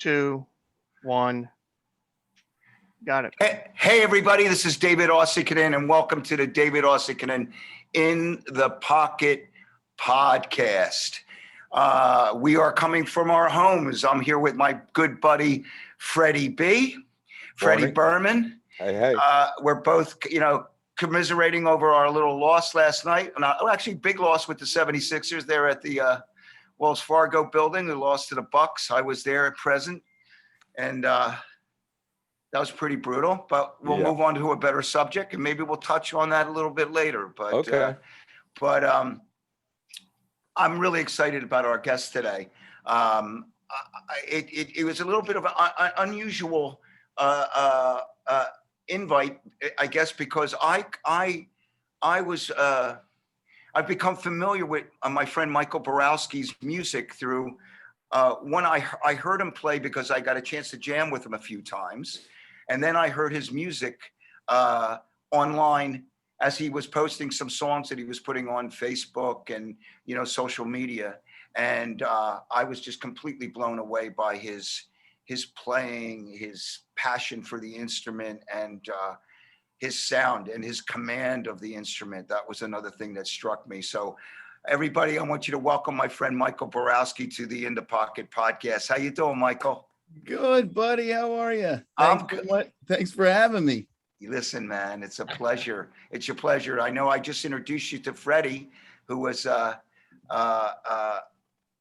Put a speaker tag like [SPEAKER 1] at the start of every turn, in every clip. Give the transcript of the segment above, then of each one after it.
[SPEAKER 1] 2, 1. Got it.
[SPEAKER 2] Hey, everybody, this is David Uosikknen, and welcome to the David Uosikknen in the Pocket podcast. We are coming from our homes. I'm here with my good buddy, Freddie B. Freddie Berman.
[SPEAKER 3] Hey.
[SPEAKER 2] We're both, commiserating over our little loss last night. Actually, big loss with the 76ers there at the Wells Fargo building. They lost to the Bucks. I was there at present, and that was pretty brutal. But we'll move on to a better subject, and maybe we'll touch on that a little bit later. But
[SPEAKER 3] okay.
[SPEAKER 2] I'm really excited about our guest today. It was a little bit of an unusual invite, I guess, because I've become familiar with my friend Michael Borowski's music through one. I heard him play because I got a chance to jam with him a few times, and then I heard his music online as he was posting some songs that he was putting on Facebook and social media, and I was just completely blown away by his playing, his passion for the instrument, and his sound and his command of the instrument. That was another thing that struck me. So everybody, I want you to welcome my friend Michael Borowski to the In the Pocket podcast. How you doing, Michael?
[SPEAKER 4] Good, buddy. How are you?
[SPEAKER 2] I'm good.
[SPEAKER 4] Thanks for having me.
[SPEAKER 2] Listen, man, it's a pleasure. It's your pleasure. I know I just introduced you to Freddie, who was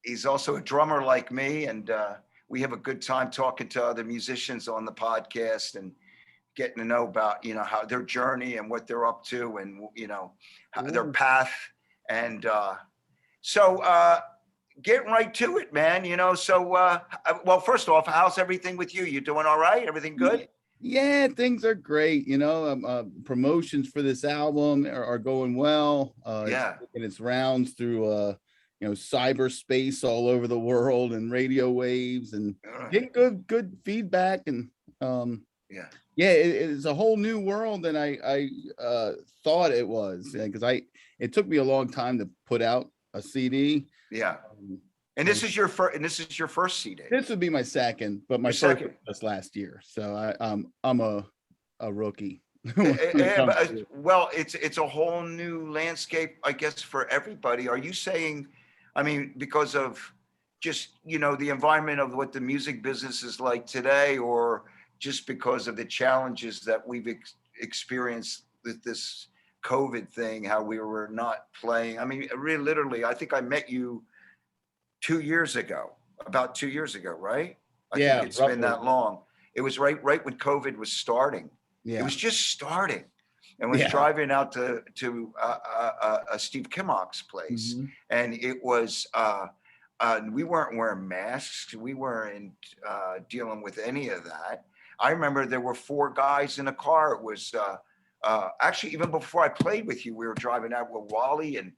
[SPEAKER 2] he's also a drummer like me, and we have a good time talking to other musicians on the podcast and getting to know about, how their journey and what they're up to, and, how their path. And so getting right to it, man, well, first off, how's everything with you? You doing all right? Everything good?
[SPEAKER 4] Yeah, things are great. Promotions for this album are going well.
[SPEAKER 2] Yeah.
[SPEAKER 4] It's making its rounds through, cyberspace all over the world and radio waves, and getting good feedback. And it's a whole new world than I thought it was, because it took me a long time to put out a CD.
[SPEAKER 2] Yeah. And this is your first CD.
[SPEAKER 4] This would be my second, but my first was last year. So I'm a rookie.
[SPEAKER 2] Well, it's a whole new landscape, I guess, for everybody. Are you saying, because of just, the environment of what the music business is like today, or just because of the challenges that we've experienced with this COVID thing, how we were not playing? Really, literally, I think I met you 2 years ago, about 2 years ago, right? I think it's roughly been that long. It was right when COVID was starting. Yeah. It was just starting, and was driving out to Steve Kimmock's place, and it was we weren't wearing masks. We weren't dealing with any of that. I remember there were 4 guys in a car. It was actually, even before I played with you, we were driving out with Wally and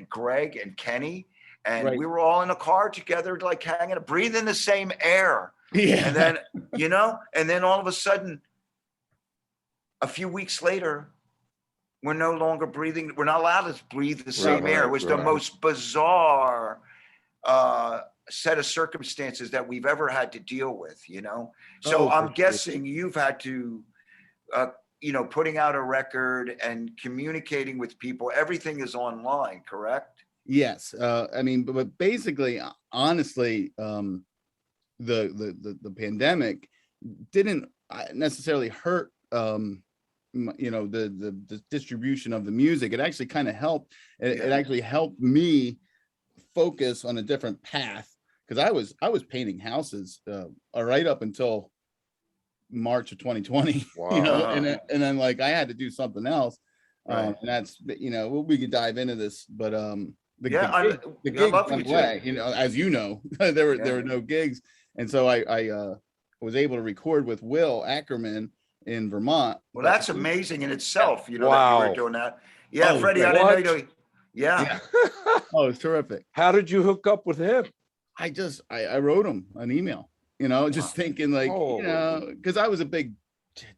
[SPEAKER 2] Greg and Kenny. And we were all in a car together, like hanging, breathing the same air. Yeah. And then, and then all of a sudden, a few weeks later, we're no longer breathing. We're not allowed to breathe the same air. It was the most bizarre set of circumstances that we've ever had to deal with, So I'm guessing you've had to, putting out a record and communicating with people. Everything is online, correct?
[SPEAKER 4] Yes. But basically, honestly, the pandemic didn't necessarily hurt, the distribution of the music. It actually kind of helped. It actually helped me focus on a different path, because I was painting houses right up until March of 2020.
[SPEAKER 3] Wow.
[SPEAKER 4] And then like I had to do something else. And that's, we could dive into this, but the gigs went away, as there were no gigs. And so I was able to record with Will Ackerman in Vermont.
[SPEAKER 2] Well, that's amazing in itself, that you were doing that. Yeah, Freddie, I didn't know you. Yeah.
[SPEAKER 4] Oh, it's terrific.
[SPEAKER 3] How did you hook up with him?
[SPEAKER 4] I wrote him an email, just thinking like, because I was a big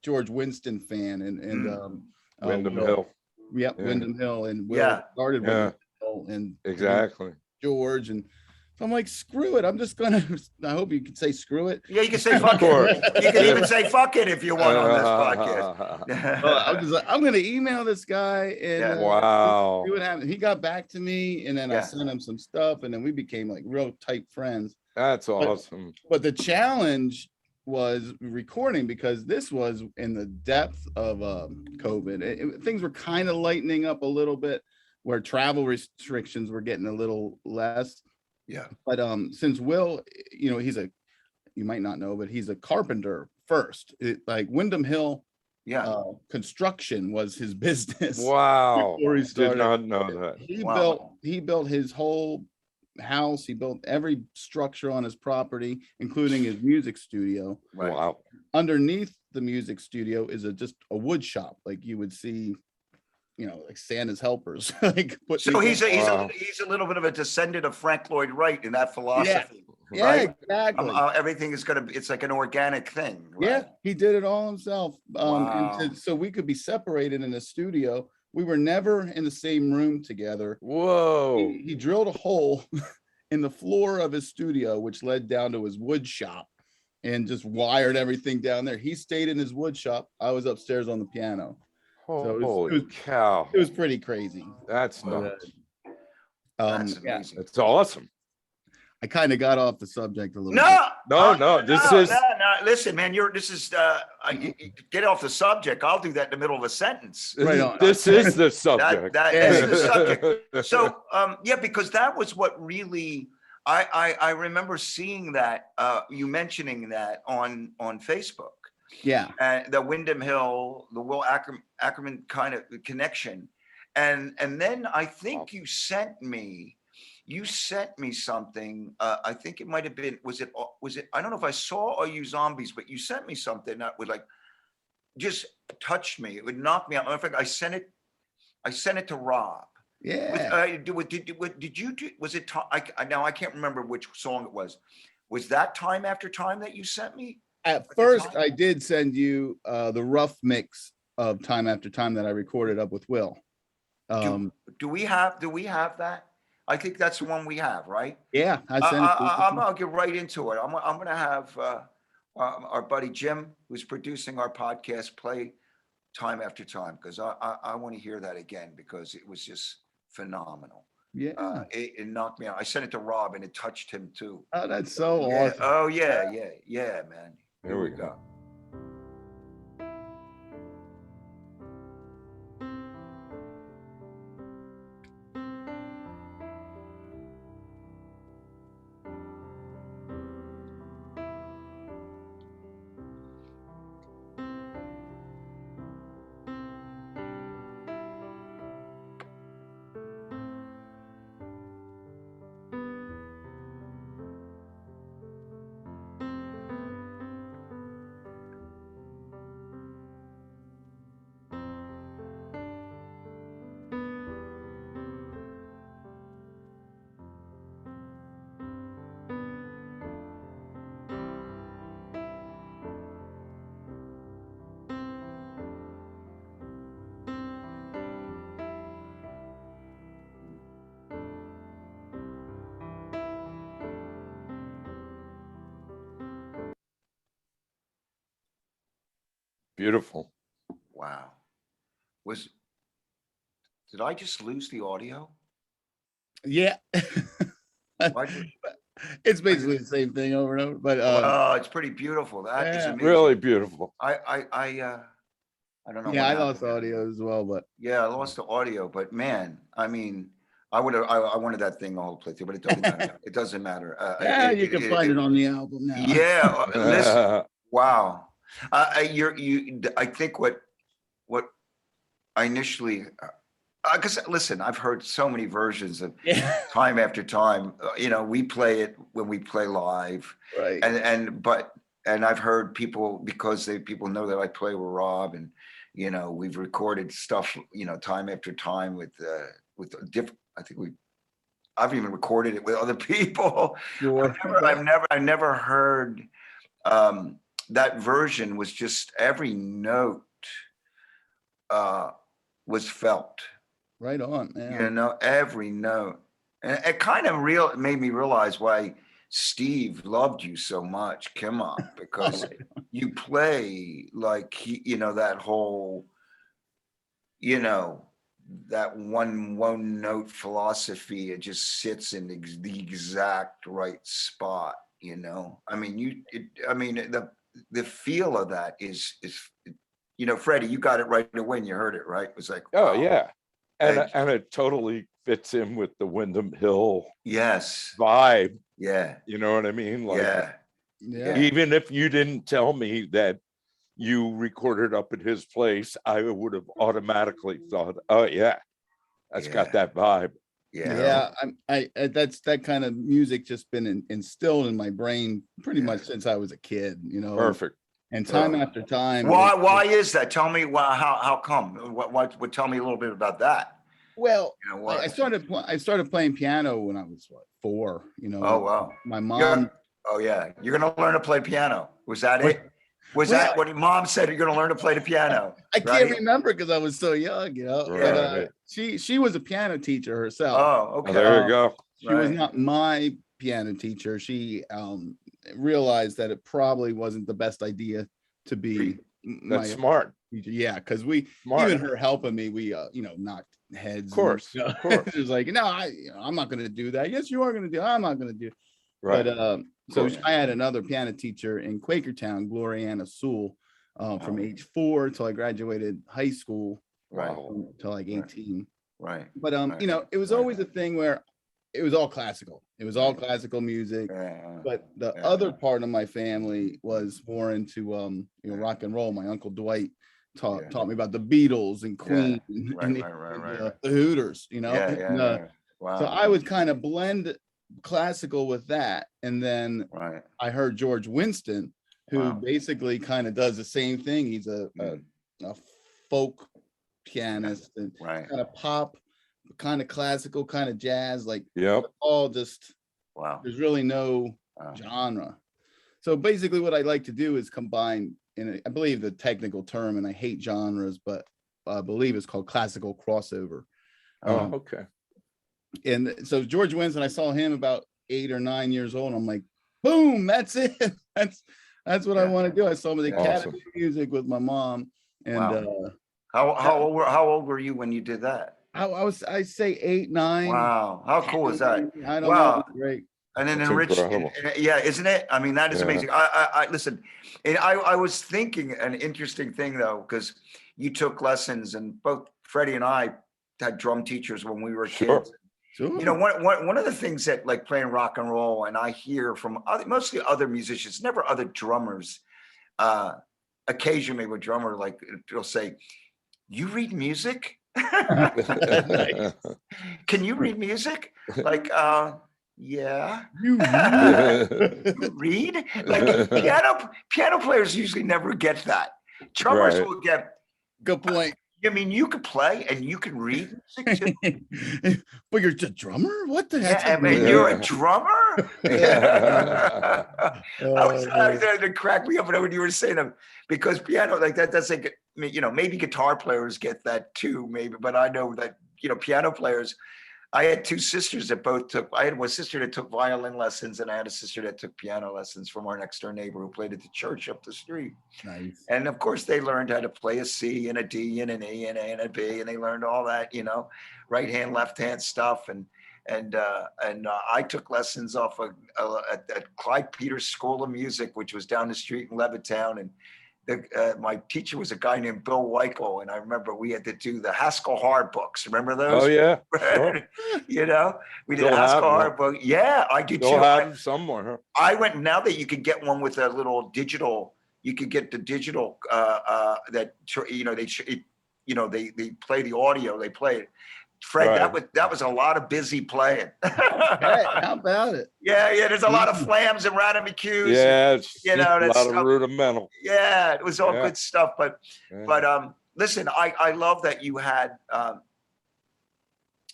[SPEAKER 4] George Winston fan, and
[SPEAKER 3] Wyndham Hill.
[SPEAKER 4] Wyndham Hill, and Will started with Hill, and
[SPEAKER 3] exactly
[SPEAKER 4] George, and So I'm like, screw it. I'm just gonna. I hope you can say screw it.
[SPEAKER 2] Yeah, you can say fuck it. You can even say fuck it if you want on this podcast.
[SPEAKER 4] I'm just like, I'm gonna email this guy and
[SPEAKER 2] Yeah.
[SPEAKER 3] Wow.
[SPEAKER 4] see what happened. He got back to me, and then I
[SPEAKER 2] Yeah.
[SPEAKER 4] sent him some stuff, and then we became like real tight friends.
[SPEAKER 3] That's awesome.
[SPEAKER 4] But the challenge was recording because this was in the depth of COVID. Things were kind of lightening up a little bit, where travel restrictions were getting a little less.
[SPEAKER 2] Yeah.
[SPEAKER 4] But since Will, you know, you might not know, but he's a carpenter first. Like Windham Hill
[SPEAKER 2] Yeah.
[SPEAKER 4] construction was his business.
[SPEAKER 3] Wow.
[SPEAKER 4] Before he
[SPEAKER 3] Did
[SPEAKER 4] started.
[SPEAKER 3] not know that.
[SPEAKER 4] He built his whole house. He built every structure on his property, including his music studio.
[SPEAKER 2] Right.
[SPEAKER 3] Wow.
[SPEAKER 4] Underneath the music studio is just a wood shop, like you would see, you know, like Santa's helpers. Like,
[SPEAKER 2] So he's a little bit of a descendant of Frank Lloyd Wright in that philosophy.
[SPEAKER 4] yeah,
[SPEAKER 2] right?
[SPEAKER 4] exactly.
[SPEAKER 2] Everything is it's like an organic thing. Right?
[SPEAKER 4] Yeah, he did it all himself.
[SPEAKER 2] Wow.
[SPEAKER 4] And so we could be separated in the studio. We were never in the same room together.
[SPEAKER 3] Whoa.
[SPEAKER 4] He drilled a hole in the floor of his studio, which led down to his wood shop, and just wired everything down there. He stayed in his wood shop. I was upstairs on the piano. So
[SPEAKER 3] Holy cow.
[SPEAKER 4] It was pretty crazy.
[SPEAKER 3] That's nuts.
[SPEAKER 2] That's
[SPEAKER 4] Yeah,
[SPEAKER 2] amazing.
[SPEAKER 3] That's awesome.
[SPEAKER 4] I kind of got off the subject a little
[SPEAKER 3] No, this is
[SPEAKER 2] no. Listen, man, get off the subject. I'll do that in the middle of a sentence.
[SPEAKER 4] Right on.
[SPEAKER 3] This is the subject.
[SPEAKER 2] That is the subject. So, yeah, because that was what really I remember seeing that you mentioning that on Facebook.
[SPEAKER 4] Yeah.
[SPEAKER 2] The Windham Hill, the Will Ackerman kind of connection, and then I think you sent me something. I think it might have been was it I don't know if I saw or you zombies, but you sent me something that would like just touch me. It would knock me out. In fact, I sent it to Rob.
[SPEAKER 4] Yeah.
[SPEAKER 2] Did you do? Was it? Now I can't remember which song it was. Was that Time After Time that you sent me?
[SPEAKER 4] At first, I did send you the rough mix of Time After Time that I recorded up with Will.
[SPEAKER 2] Do we have that? I think that's the one we have, right?
[SPEAKER 4] Yeah,
[SPEAKER 2] I'll get right into it. I'm going to have our buddy Jim, who's producing our podcast, play Time After Time, because I want to hear that again, because it was just phenomenal.
[SPEAKER 4] Yeah.
[SPEAKER 2] It knocked me out. I sent it to Rob and it touched him too.
[SPEAKER 4] Oh, that's so
[SPEAKER 2] Yeah.
[SPEAKER 4] awesome.
[SPEAKER 2] Oh yeah, man.
[SPEAKER 3] Here we go. Beautiful.
[SPEAKER 2] Wow. Did I just lose the audio?
[SPEAKER 4] Yeah. It's basically the same thing over and over, but
[SPEAKER 2] it's pretty beautiful. That is amazing.
[SPEAKER 3] Really beautiful.
[SPEAKER 2] I don't know.
[SPEAKER 4] Yeah, I lost audio as well, but
[SPEAKER 2] yeah, I lost the audio. But man, I mean, I wanted that thing all played through, but it doesn't matter. It doesn't matter.
[SPEAKER 4] yeah, you can find it on the album now.
[SPEAKER 2] Yeah, listen. Wow. I think what I initially, because listen, I've heard so many versions of Time After Time. We play it when we play live,
[SPEAKER 4] right?
[SPEAKER 2] And I've heard people, because people know that I play with Rob, and we've recorded stuff, Time After Time with different. I've even recorded it with other people.
[SPEAKER 4] Sure.
[SPEAKER 2] I've never heard that version. Was just every note was felt.
[SPEAKER 4] Right on, man.
[SPEAKER 2] Every note. And it kind of made me realize why Steve loved you so much, Kimma, because you play like that whole, that one note philosophy. It just sits in the exact right spot. I mean, the feel of that is Freddie, you got it right away when you heard it, right? It was like,
[SPEAKER 3] Oh
[SPEAKER 2] wow.
[SPEAKER 3] yeah, and it totally fits in with the Wyndham Hill vibe.
[SPEAKER 2] Yeah,
[SPEAKER 3] you know what I mean. Like,
[SPEAKER 4] yeah.
[SPEAKER 3] Even if you didn't tell me that you recorded up at his place, I would have automatically thought, oh yeah, that's got that vibe.
[SPEAKER 4] Yeah, that's that kind of music just been instilled in my brain pretty much since I was a kid,
[SPEAKER 3] Perfect.
[SPEAKER 4] And time after time.
[SPEAKER 2] Why is that? Tell me how come? What tell me a little bit about that.
[SPEAKER 4] Well, I started playing piano when I was 4,
[SPEAKER 2] Oh wow.
[SPEAKER 4] My mom.
[SPEAKER 2] You're gonna learn to play piano. Was that it? Was that what your mom said? You're gonna learn to play the piano?
[SPEAKER 4] I can't remember because I was so young,
[SPEAKER 3] Right.
[SPEAKER 4] But she was a piano teacher herself.
[SPEAKER 2] Oh, okay.
[SPEAKER 3] There you go.
[SPEAKER 4] She was not my piano teacher. She realized that it probably wasn't the best idea to be
[SPEAKER 3] That's smart.
[SPEAKER 4] teacher. Yeah, because even her helping me, we knocked heads.
[SPEAKER 3] Of course.
[SPEAKER 4] She was like, no, I'm not gonna do that. Yes, you are gonna do it. I'm not gonna do it.
[SPEAKER 3] Right.
[SPEAKER 4] But so I had another piano teacher in Quakertown, Gloriana Sewell, from age 4 till I graduated high school, till like 18.
[SPEAKER 2] Right.
[SPEAKER 4] But it was always a thing where it was all classical. It was all classical music. But the other part of my family was more into rock and roll. My Uncle Dwight taught me about the Beatles and Queen and the Hooters,
[SPEAKER 2] Wow.
[SPEAKER 4] So I would kind of blend classical with that, and then I heard George Winston, who basically kind of does the same thing. He's a folk pianist and kind of pop, kind of classical, kind of jazz, like all just there's really no genre. So basically what I like to do is combine, I believe the technical term, and I hate genres, but I believe it's called classical crossover.
[SPEAKER 3] Okay.
[SPEAKER 4] And so George Winston, I saw him about 8 or 9 years old. And I'm like, boom, that's it. That's what I want to do. I saw him at the Academy of Music with my mom. And
[SPEAKER 2] how old were you when you did that?
[SPEAKER 4] I say 8, 9.
[SPEAKER 2] Wow, how cool is that?
[SPEAKER 4] I don't know. Great.
[SPEAKER 2] And then isn't it? I mean, that is amazing. I listen, and I was thinking an interesting thing though, because you took lessons, and both Freddie and I had drum teachers when we were kids.
[SPEAKER 4] Sure.
[SPEAKER 2] One of the things that, like, playing rock and roll, and I hear from mostly other musicians, never other drummers, occasionally a drummer, like, they'll say, you read music? Can you read music? Like, yeah. You read? Like, piano players usually never get that. Drummers will get.
[SPEAKER 4] Good point.
[SPEAKER 2] I mean, you could play and you can read music too.
[SPEAKER 4] But you're a drummer? What the heck?
[SPEAKER 2] I mean, you're a drummer? That cracked me up when you were saying them, because piano, like that's like, maybe guitar players get that too, maybe, but I know that, piano players, I had 2 sisters that both I had one sister that took violin lessons, and I had a sister that took piano lessons from our next door neighbor who played at the church up the street.
[SPEAKER 4] Nice.
[SPEAKER 2] And of course they learned how to play a C and a D and an E and an A and a B, and they learned all that, right hand, left hand stuff. And I took lessons off at Clyde Peters School of Music, which was down the street in Levittown. And my teacher was a guy named Bill Weichel, and I remember we had to do the Haskell Hard books. Remember those?
[SPEAKER 3] Oh yeah. Sure.
[SPEAKER 2] We did a Haskell Hard book. Yeah, I did too.
[SPEAKER 3] Have somewhere. Huh?
[SPEAKER 2] I went, now that you could get one with a little digital. You could get the digital that they play the audio. They play it. Fred, that was a lot of busy playing.
[SPEAKER 4] How about it?
[SPEAKER 2] Yeah. There's a lot of flams and Radamicus.
[SPEAKER 3] Yeah, it's
[SPEAKER 2] a lot
[SPEAKER 3] of rudimental.
[SPEAKER 2] Yeah, it was all good stuff. But listen, I love that you had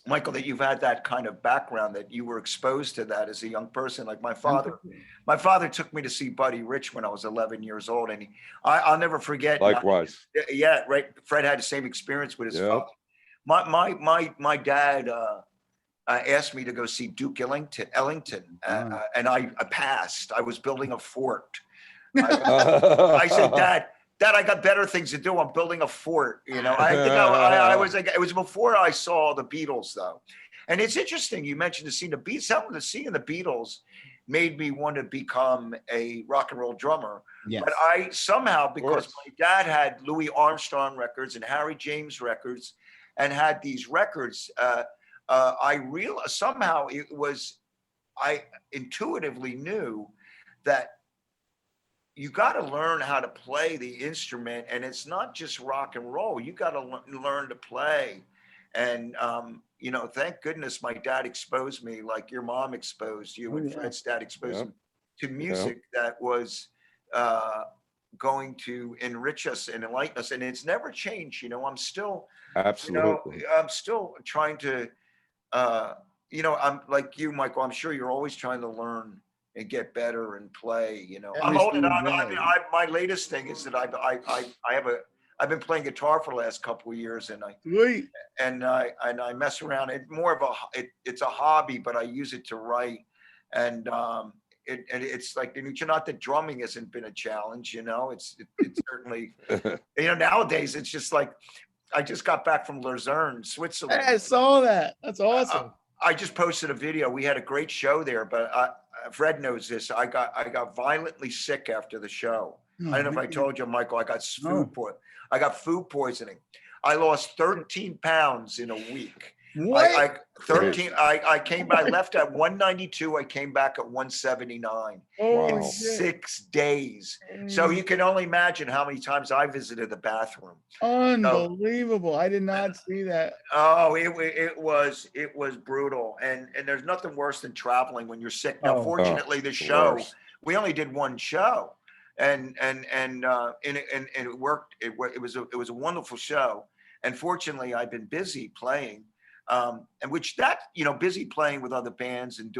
[SPEAKER 2] Michael, that you've had that kind of background, that you were exposed to that as a young person. Like my father took me to see Buddy Rich when I was 11 years old, and I'll never forget.
[SPEAKER 3] Likewise.
[SPEAKER 2] Yeah, right. Fred had the same experience with his father. My dad, asked me to go see Duke Ellington, and I passed. I was building a fort. I said, Dad, I got better things to do. I'm building a fort. You know, I think I was like, it was before I saw the Beatles, though. And it's interesting. You mentioned the scene of seeing the Beatles made me want to become a rock and roll drummer.
[SPEAKER 4] Yes.
[SPEAKER 2] But I somehow, because my dad had Louis Armstrong records and Harry James records, and had these records, I intuitively knew that you got to learn how to play the instrument, and it's not just rock and roll. You got to learn to play. And, you know, thank goodness my dad exposed me, like your mom exposed you, and Fred's dad exposed me to music that was going to enrich us and enlighten us. And it's never changed. You know, I'm still,
[SPEAKER 3] Absolutely.
[SPEAKER 2] I'm still trying to, you know, I'm like you, Michael, I'm sure you're always trying to learn and get better and play, you know. I'm holding on. My latest thing is that I've been playing guitar for the last couple of years, and I mess around. It's more of it's a hobby, but I use it to write. And it's like, not that drumming hasn't been a challenge, you know. It's certainly, you know, nowadays it's just like, I just got back from Luzerne, Switzerland.
[SPEAKER 4] I saw that. That's awesome.
[SPEAKER 2] I just posted a video. We had a great show there, but Fred knows this. I got violently sick after the show. I don't know if I told you, Michael. I got food poisoning. I lost 13 pounds in a week.
[SPEAKER 4] What?
[SPEAKER 2] 13. I left at 192. I came back at 179 in 6 days. So you can only imagine how many times I visited the bathroom.
[SPEAKER 4] Unbelievable. I did not see that.
[SPEAKER 2] Oh, it was brutal. And there's nothing worse than traveling when you're sick. Now, fortunately, the show, we only did one show. And it worked. It was a wonderful show. And fortunately, I've been busy playing. And which that, you know, busy playing with other bands and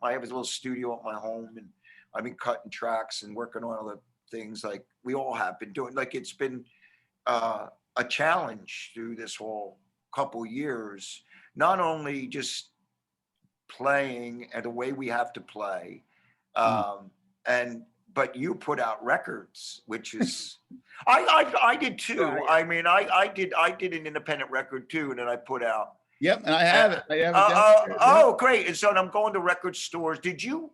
[SPEAKER 2] I have a little studio at my home, and I've been cutting tracks and working on other things like we all have been doing. Like, it's been a challenge through this whole couple years, not only just playing and the way we have to play, but you put out records, which is, I did too. I mean, I did an independent record too, and then I put out.
[SPEAKER 4] Yep, and I have it.
[SPEAKER 2] Great! And so I'm going to record stores. Do you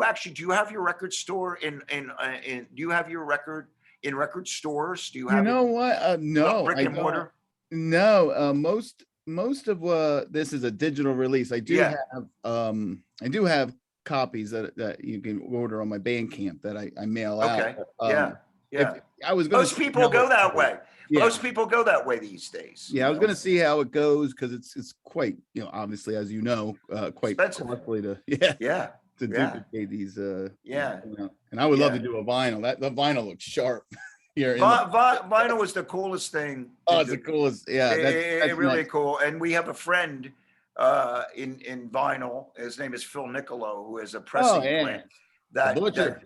[SPEAKER 2] have your record store in? Do you have your record in record stores? Do you have?
[SPEAKER 4] You know what? No,
[SPEAKER 2] brick and mortar.
[SPEAKER 4] No, most of this is a digital release. I do have copies that you can order on my Bandcamp that I mail out. Most
[SPEAKER 2] people go that way. Most people go that way these days.
[SPEAKER 4] Yeah, I was going to see how it goes, because it's quite, you know, obviously, as you know, quite costly to duplicate these. You know, and I would love to do a vinyl. The vinyl looks sharp. Here,
[SPEAKER 2] vinyl was the coolest thing.
[SPEAKER 4] Oh, it's the coolest. Yeah,
[SPEAKER 2] that's really nice. Cool. And we have a friend in vinyl. His name is Phil Nicolo, who is a pressing plant that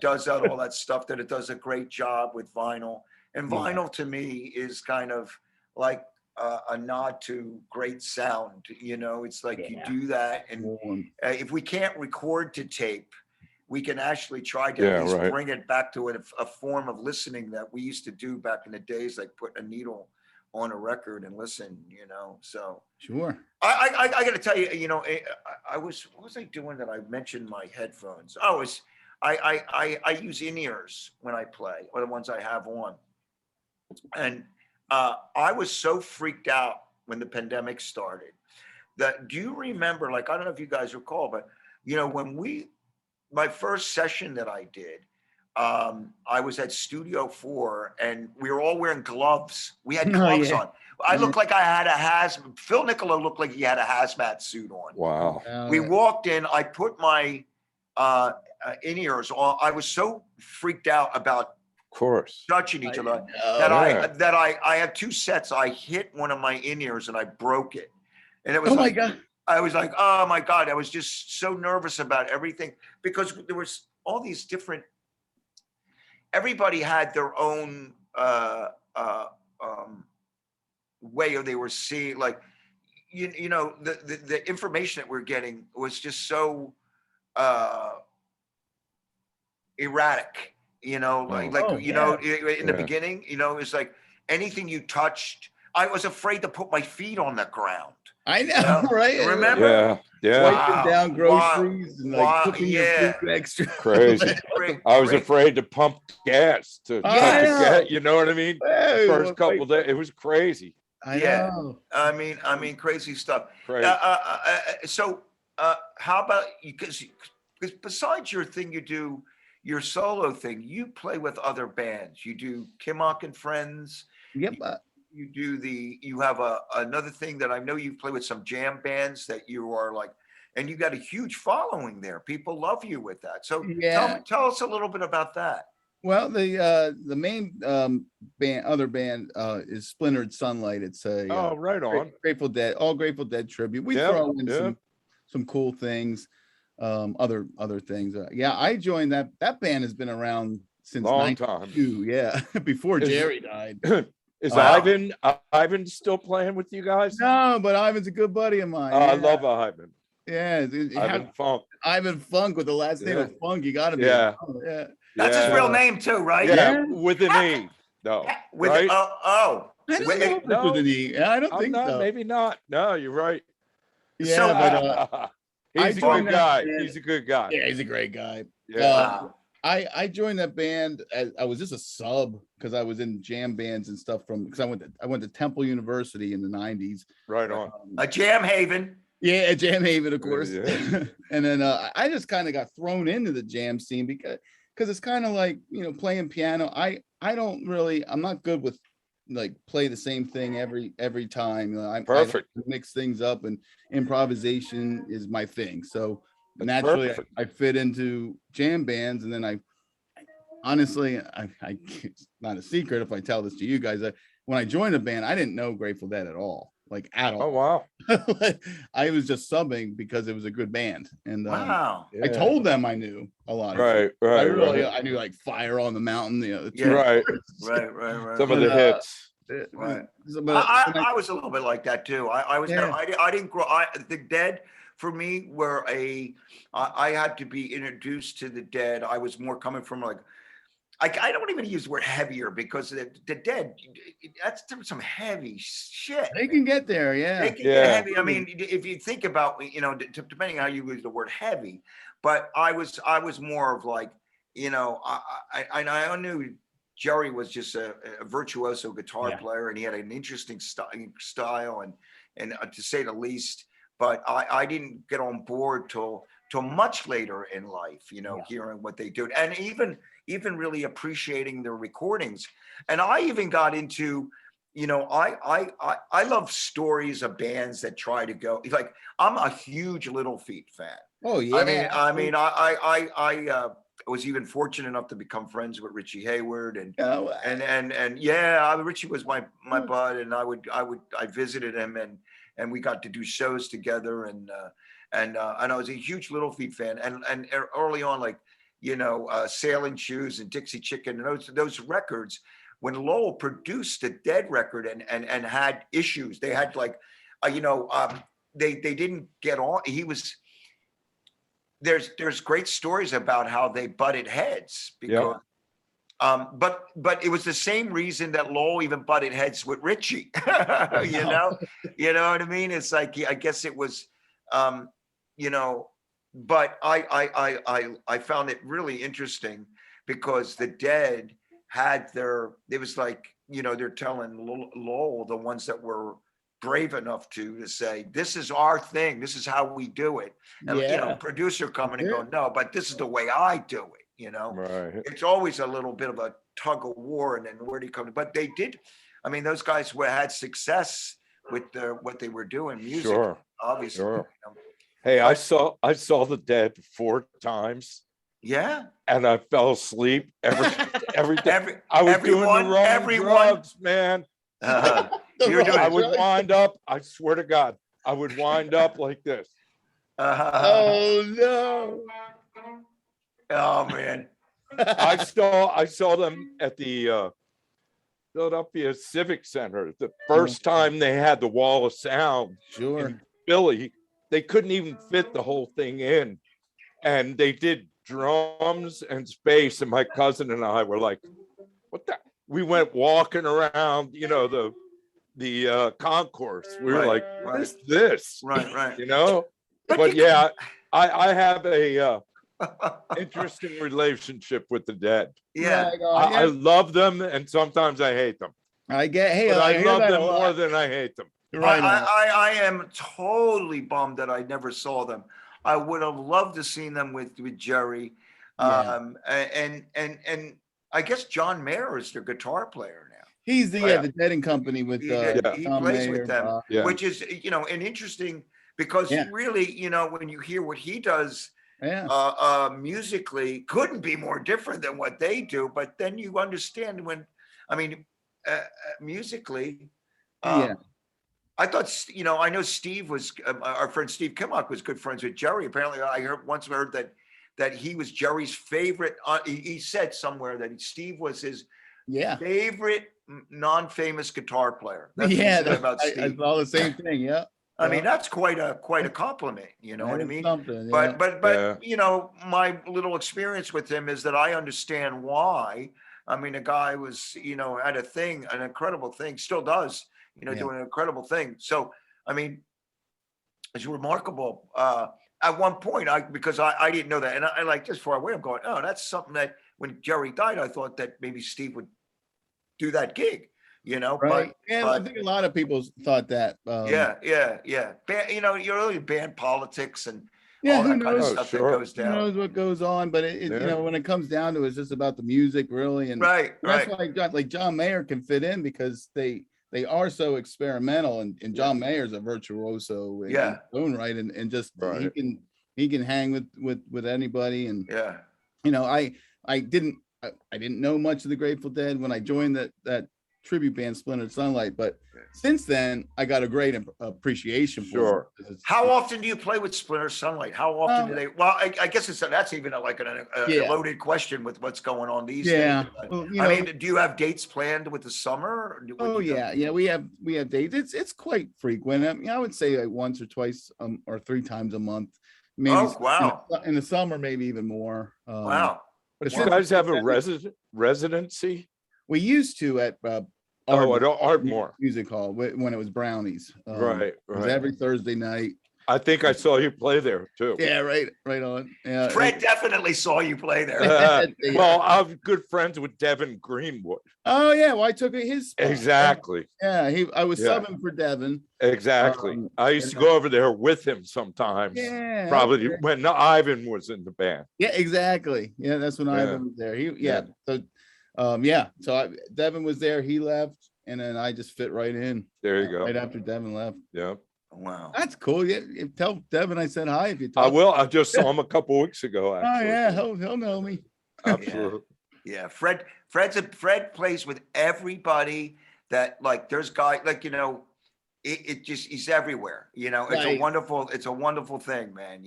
[SPEAKER 2] does all that stuff. That it does a great job with vinyl. And vinyl to me is kind of like a nod to great sound. You know, it's like you do that, and if we can't record to tape, we can actually try to at least bring it back to a form of listening that we used to do back in the days, like put a needle on a record and listen, you know. So
[SPEAKER 4] sure.
[SPEAKER 2] I got to tell you, you know, what was I doing that I mentioned my headphones? I use in-ears when I play, or the ones I have on. And I was so freaked out when the pandemic started that, do you remember, like, I don't know if you guys recall, but, you know, my first session that I did, I was at Studio 4 and we were all wearing gloves. We had gloves on. I looked like I had Phil Nicolo looked like he had a hazmat suit on.
[SPEAKER 3] Wow.
[SPEAKER 2] We walked in, I put my in-ears on. I was so freaked out about touching each other that I had two sets. I hit one of my in-ears and I broke it, and it was
[SPEAKER 4] my God.
[SPEAKER 2] I was like, oh my God, I was just so nervous about everything, because there was all these different, everybody had their own way they were seeing, like, you know, the information that we're getting was just so erratic, you know, you know, in the beginning, you know, it's like anything you touched, I was afraid to put my feet on the ground.
[SPEAKER 4] I know, right?
[SPEAKER 2] Remember?
[SPEAKER 4] Wiping down groceries and like cooking your food extra.
[SPEAKER 3] Crazy. I was afraid to pump gas to touch a gas. You know what I mean? The first couple days, it was crazy.
[SPEAKER 4] I know.
[SPEAKER 2] I mean, crazy stuff.
[SPEAKER 3] Crazy.
[SPEAKER 2] So, how about you? Because besides your thing, you do your solo thing. You play with other bands. You do Kimmock and Friends.
[SPEAKER 4] Yep.
[SPEAKER 2] You have another thing that I know you play with some jam bands that you are like, and you got a huge following there. People love you with that. So tell us a little bit about that.
[SPEAKER 4] Well, the main other band is Splintered Sunlight. It's a
[SPEAKER 3] right on
[SPEAKER 4] Grateful Dead, all Grateful Dead tribute. We throw in some cool things, other things. I joined that band has been around since
[SPEAKER 3] long time.
[SPEAKER 4] Yeah, before Jerry died.
[SPEAKER 3] Is Ivan still playing with you guys?
[SPEAKER 4] No, but Ivan's a good buddy of mine.
[SPEAKER 3] I love Ivan.
[SPEAKER 4] Yeah,
[SPEAKER 3] Ivan Funk.
[SPEAKER 4] Ivan Funk with the last name of Funk. You got to be.
[SPEAKER 3] Yeah.
[SPEAKER 2] That's his real name too, right?
[SPEAKER 3] Yeah, with an E. No.
[SPEAKER 2] With
[SPEAKER 3] right?
[SPEAKER 4] I don't know with an E. I don't think so.
[SPEAKER 3] Maybe not. No, you're right.
[SPEAKER 4] Yeah,
[SPEAKER 3] but he's a good guy. He's a good guy.
[SPEAKER 4] Yeah, he's a great guy.
[SPEAKER 3] Yeah.
[SPEAKER 4] I joined that band as I was just a sub because I was in jam bands and stuff because I went to Temple University in the 90s.
[SPEAKER 3] Right on.
[SPEAKER 2] A jam haven.
[SPEAKER 4] Yeah, Jam Haven, of course.
[SPEAKER 3] Yeah.
[SPEAKER 4] And then I just kind of got thrown into the jam scene because it's kind of like, you know, playing piano. I'm not good with like play the same thing every time.
[SPEAKER 3] Perfect.
[SPEAKER 4] I mix things up, and improvisation is my thing. So naturally I fit into jam bands, and then I honestly, it's not a secret if I tell this to you guys, that when I joined a band, I didn't know Grateful Dead at all. Like at all.
[SPEAKER 3] Oh wow.
[SPEAKER 4] I was just subbing because it was a good band. And
[SPEAKER 2] wow.
[SPEAKER 4] I told them I knew a lot of
[SPEAKER 3] right.
[SPEAKER 4] I knew like Fire on the Mountain, you know,
[SPEAKER 2] right.
[SPEAKER 3] Some of the hits.
[SPEAKER 2] Right. I was a little bit like that too. I didn't grow. The Dead for me were I had to be introduced to the Dead. I was more coming from like I don't even use the word heavier because the Dead, that's some heavy shit.
[SPEAKER 4] They can get there, yeah.
[SPEAKER 2] They can get heavy. I mean, if you think about, you know, depending on how you use the word heavy, but I was more of like, you know, I knew Jerry was just a virtuoso guitar player, and he had an interesting style and to say the least. But I didn't get on board till much later in life, you know, hearing what they do, and even really appreciating their recordings. And I even got into, you know, I love stories of bands that try to go, like, I'm a huge Little Feat fan.
[SPEAKER 4] Oh yeah.
[SPEAKER 2] I was even fortunate enough to become friends with Richie Hayward and Richie was my bud, and I visited him and we got to do shows together, and I was a huge Little Feat fan, and early on, like, you know, Sailing Shoes and Dixie Chicken, and those records, when Lowell produced the Dead record and had issues, they had like, you know, they didn't get on. There's great stories about how they butted heads because, but it was the same reason that Lowell even butted heads with Richie. you know what I mean? It's like, I guess it was, you know. But I found it really interesting because the Dead had it was like, you know, they're telling Lowell, the ones that were brave enough to say, this is our thing, this is how we do it. And, you know, producer coming and going, no, but this is the way I do it, you know.
[SPEAKER 3] Right.
[SPEAKER 2] It's always a little bit of a tug of war, and then where do you come? But they did, I mean, those guys had success with what they were doing, music, obviously.
[SPEAKER 3] Sure.
[SPEAKER 2] You know?
[SPEAKER 3] Hey, I saw the Dead 4 times.
[SPEAKER 2] Yeah.
[SPEAKER 3] And I fell asleep every day. I was doing the wrong drugs, man. I would wind up, I swear to God, I would wind up like this.
[SPEAKER 4] Oh no.
[SPEAKER 2] Oh man.
[SPEAKER 3] I saw them at the Philadelphia Civic Center. The first time they had the Wall of Sound in Philly, they couldn't even fit the whole thing in. And they did drums and bass. And my cousin and I were like, what the? We went walking around, the concourse. We were like, what is this?
[SPEAKER 2] Right.
[SPEAKER 3] But yeah, I have a interesting relationship with the Dead.
[SPEAKER 2] Yeah.
[SPEAKER 3] I love them, and sometimes I hate them.
[SPEAKER 4] I
[SPEAKER 3] love them more than I hate them.
[SPEAKER 4] Right.
[SPEAKER 2] I am totally bummed that I never saw them. I would have loved to seen them with Jerry. And I guess John Mayer is their guitar player now.
[SPEAKER 4] He's the Dead and Company with
[SPEAKER 2] he plays with them, which is an interesting, because really, when you hear what he does musically, couldn't be more different than what they do. But then you understand musically, I thought, I know Steve was, our friend Steve Kimmock was good friends with Jerry. Apparently, I once heard that he was Jerry's favorite. He said somewhere that Steve was his favorite non-famous guitar player. That's what he said about Steve.
[SPEAKER 4] I saw the same thing. Yeah.
[SPEAKER 2] I mean, that's quite a compliment. You know what I mean?
[SPEAKER 4] Yeah.
[SPEAKER 2] But my little experience with him is that I understand why. I mean, the guy was, had an incredible thing, still does. Doing an incredible thing. So, I mean, it's remarkable. At one point, because I didn't know that, and I like just far away, I'm going, oh, that's something that when Jerry died, I thought that maybe Steve would do that gig,
[SPEAKER 4] Right. But I think a lot of people thought that.
[SPEAKER 2] Yeah. You're really band politics and all that kind of stuff that goes down.
[SPEAKER 4] Who knows what goes on? But when it comes down to it, it's just about the music, really. And that's why like John Mayer can fit in, because they are so experimental, and John Mayer's a virtuoso in his own right, and just he can hang with anybody. And I didn't know much of the Grateful Dead when I joined that tribute band Splintered Sunlight, but since then I got a great appreciation for it.
[SPEAKER 2] How often do you play with Splintered Sunlight? How often do they? Well, I guess that's even a loaded question with what's going on these days. Well, I mean, do you have dates planned with the summer?
[SPEAKER 4] We have dates. It's quite frequent. I mean, I would say like once or twice or 3 times a month. Maybe in the summer, maybe even more.
[SPEAKER 2] Wow.
[SPEAKER 3] But you guys have a residency?
[SPEAKER 4] We used to at
[SPEAKER 3] Ardmore
[SPEAKER 4] Music Hall when it was Brownies.
[SPEAKER 3] Right.
[SPEAKER 4] It was every Thursday night.
[SPEAKER 3] I think I saw you play there too.
[SPEAKER 4] Yeah, right on. Yeah,
[SPEAKER 2] Fred definitely saw you play there.
[SPEAKER 3] Well, I'm good friends with Devin Greenwood.
[SPEAKER 4] Oh yeah, well I took his spot.
[SPEAKER 3] Exactly.
[SPEAKER 4] Yeah, I was subbing for Devin.
[SPEAKER 3] Exactly. I used to go over there with him sometimes. Yeah, probably when Ivan was in the band.
[SPEAKER 4] Yeah, exactly. Yeah, that's when Ivan was there. So Devin was there. He left, and then I just fit right in.
[SPEAKER 3] There you go.
[SPEAKER 4] Right after Devin left.
[SPEAKER 3] Yeah.
[SPEAKER 2] Wow,
[SPEAKER 4] that's cool. Yeah, tell Devin I said hi if you talk.
[SPEAKER 3] I will. I just saw him a couple weeks ago. Actually.
[SPEAKER 4] Oh yeah, he'll know me.
[SPEAKER 3] Absolutely.
[SPEAKER 2] Yeah. Fred plays with everybody. That like there's guys like it just he's everywhere. It's a wonderful thing, man.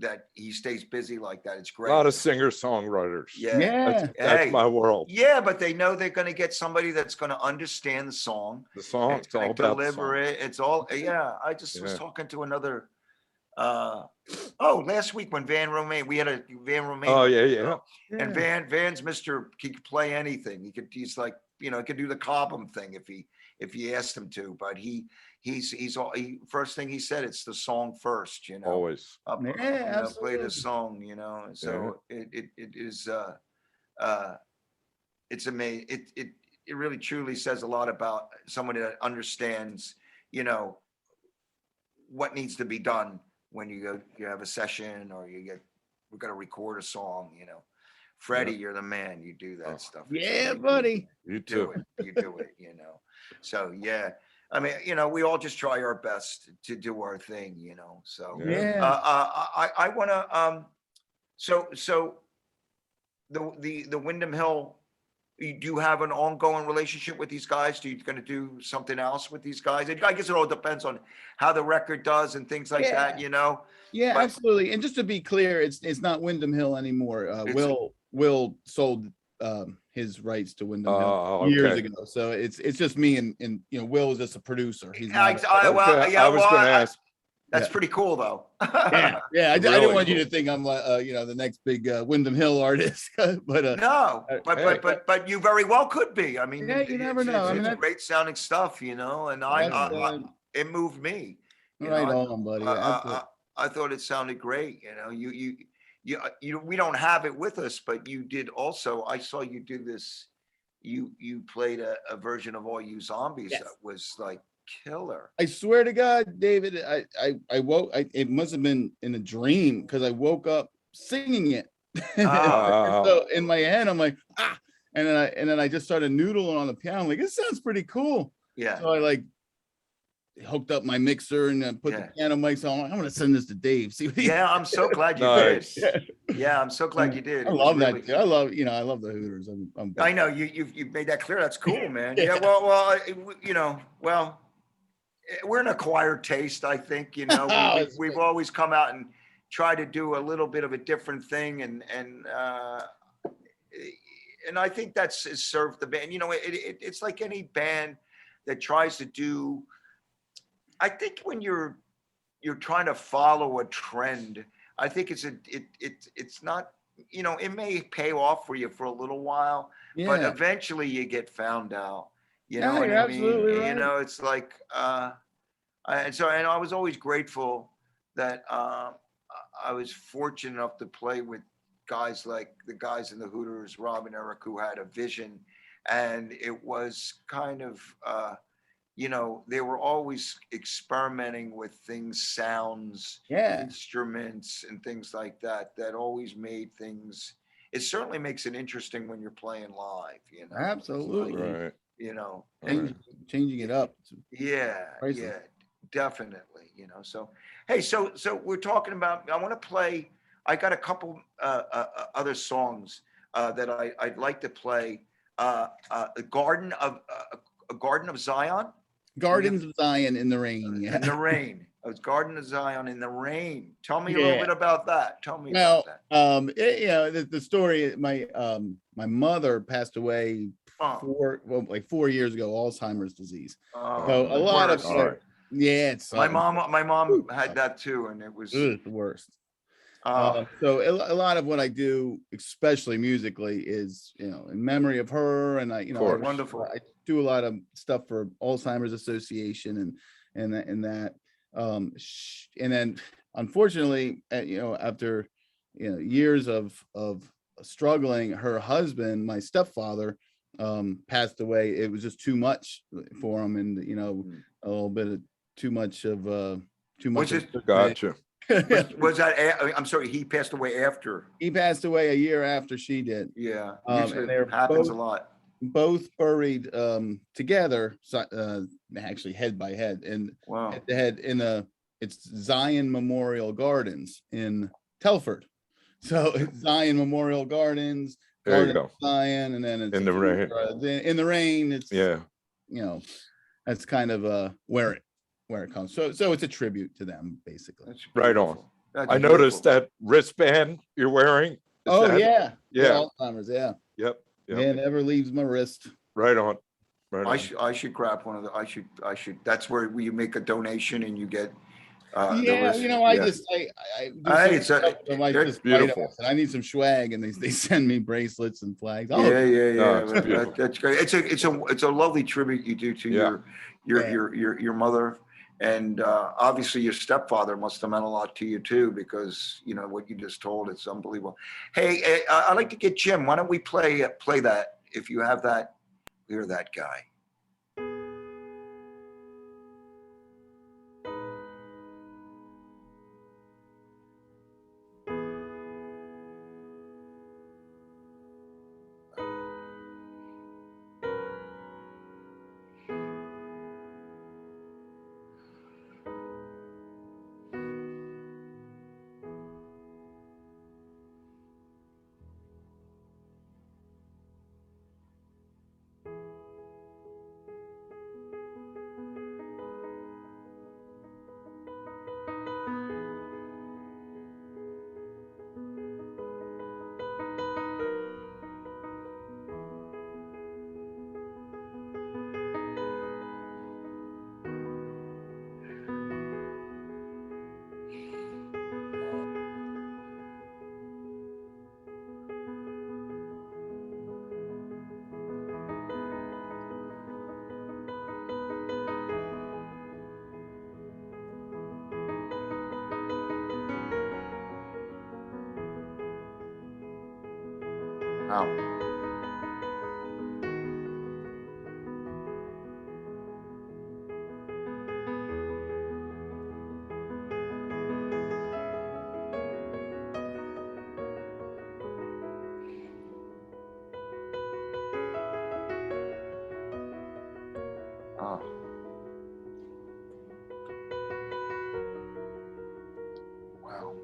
[SPEAKER 2] That he stays busy like that. It's great.
[SPEAKER 3] A lot of singer-songwriters.
[SPEAKER 2] Yeah.
[SPEAKER 3] That's my world.
[SPEAKER 2] Yeah, but they know they're going to get somebody that's going to understand the song.
[SPEAKER 3] It's all about
[SPEAKER 2] deliver it. It's all. Yeah. I just was talking to another. Last week when we had a Van Romain.
[SPEAKER 3] Oh yeah.
[SPEAKER 2] And Van's Mr. He could play anything. He's like he could do the Cobham thing if you asked him to. But first thing he said, it's the song first.
[SPEAKER 3] Always.
[SPEAKER 2] Play the song. So it is. It's amazing. It really truly says a lot about somebody that understands. What needs to be done when you have a session or we're going to record a song. Freddie, you're the man. You do that stuff.
[SPEAKER 4] Yeah, buddy.
[SPEAKER 3] You do
[SPEAKER 2] it. You do it. So yeah. I mean, we all just try our best to do our thing, So I want to. So the Windham Hill. You do have an ongoing relationship with these guys? Are you going to do something else with these guys? I guess it all depends on how the record does and things like that,
[SPEAKER 4] Yeah, absolutely. And just to be clear, it's not Windham Hill anymore. Will sold his rights to Wyndham Hill years ago. So it's just me and Will is just a producer. He's not.
[SPEAKER 3] I was going to ask.
[SPEAKER 2] That's pretty cool, though.
[SPEAKER 4] Yeah. I didn't want you to think I'm the next big Wyndham Hill artist, but
[SPEAKER 2] no, but you very well could be. I mean,
[SPEAKER 4] you never know.
[SPEAKER 2] It's great sounding stuff, and it moved me.
[SPEAKER 4] Right on, buddy.
[SPEAKER 2] I thought it sounded great. We don't have it with us, but you did also. I saw you do this. You played a version of All You Zombies that was like killer.
[SPEAKER 4] I swear to God, David, I woke. It must have been in a dream because I woke up singing it. So in my head, I'm like, and then I just started noodling on the piano. I'm like, it sounds pretty cool.
[SPEAKER 2] Yeah.
[SPEAKER 4] So I hooked up my mixer and put the piano mics on. I'm gonna send this to Dave. See what
[SPEAKER 2] I'm so glad you did. Yeah, I'm so glad you did.
[SPEAKER 4] I love that. I love the Hooters.
[SPEAKER 2] I know you've made that clear. That's cool, man. Yeah. Well, we're an acquired taste, I think. We've always come out and tried to do a little bit of a different thing, and I think that's served the band. It's like any band that tries to do. I think when you're trying to follow a trend, I think it's not, it may pay off for you for a little while, but eventually you get found out. You know what I mean? Right. It's like, and I was always grateful that I was fortunate enough to play with guys like the guys in the Hooters, Rob and Eric, who had a vision, and it was kind of. They were always experimenting with things, sounds, instruments, and things like that always made things. It certainly makes it interesting when you're playing live,
[SPEAKER 4] Absolutely.
[SPEAKER 2] Right.
[SPEAKER 4] Changing it up.
[SPEAKER 2] Yeah, definitely. So, hey, so we're talking about, I want to play, I got a couple other songs that I'd like to play. Garden of Zion.
[SPEAKER 4] Gardens of Zion in the rain.
[SPEAKER 2] In the rain. It was Garden of Zion in the rain. Tell me a little bit about that. About
[SPEAKER 4] that. The story. My mother passed away 4 years ago, Alzheimer's disease. So a lot of it's
[SPEAKER 2] my mom had that too, and it was
[SPEAKER 4] the worst. So a lot of what I do, especially musically, is in memory of her, and
[SPEAKER 2] wonderful.
[SPEAKER 4] I do a lot of stuff for Alzheimer's Association and that. And then unfortunately, after years of struggling, her husband, my stepfather, passed away. It was just too much for him, and a little bit of too much.
[SPEAKER 3] Gotcha.
[SPEAKER 2] Was that? I'm sorry. He passed away after.
[SPEAKER 4] He passed away a year after she did.
[SPEAKER 2] Yeah,
[SPEAKER 4] and
[SPEAKER 2] it happens a lot.
[SPEAKER 4] Both buried together, actually head by head, and head to head it's Zion Memorial Gardens in Telford. So it's Zion Memorial Gardens.
[SPEAKER 3] There you go.
[SPEAKER 4] Zion, and then it's
[SPEAKER 3] in the rain.
[SPEAKER 4] In the rain, it's
[SPEAKER 3] that's
[SPEAKER 4] kind of where it comes. So it's a tribute to them, basically.
[SPEAKER 3] Right on. I noticed that wristband you're wearing.
[SPEAKER 4] Yeah. Alzheimer's. Yeah.
[SPEAKER 3] Yep.
[SPEAKER 4] Yeah, never leaves my wrist.
[SPEAKER 3] Right on.
[SPEAKER 2] I should grab one of the. I should. That's where you make a donation and you get.
[SPEAKER 4] I just
[SPEAKER 3] beautiful.
[SPEAKER 4] And I need some swag, and they send me bracelets and flags.
[SPEAKER 2] That's great. It's a lovely tribute you do to your mother, and obviously your stepfather must have meant a lot to you too, because what you just told, it's unbelievable. Hey, I'd like to get Jim. Why don't we play that if you have that? Hear that guy. Wow. Oh. Wow.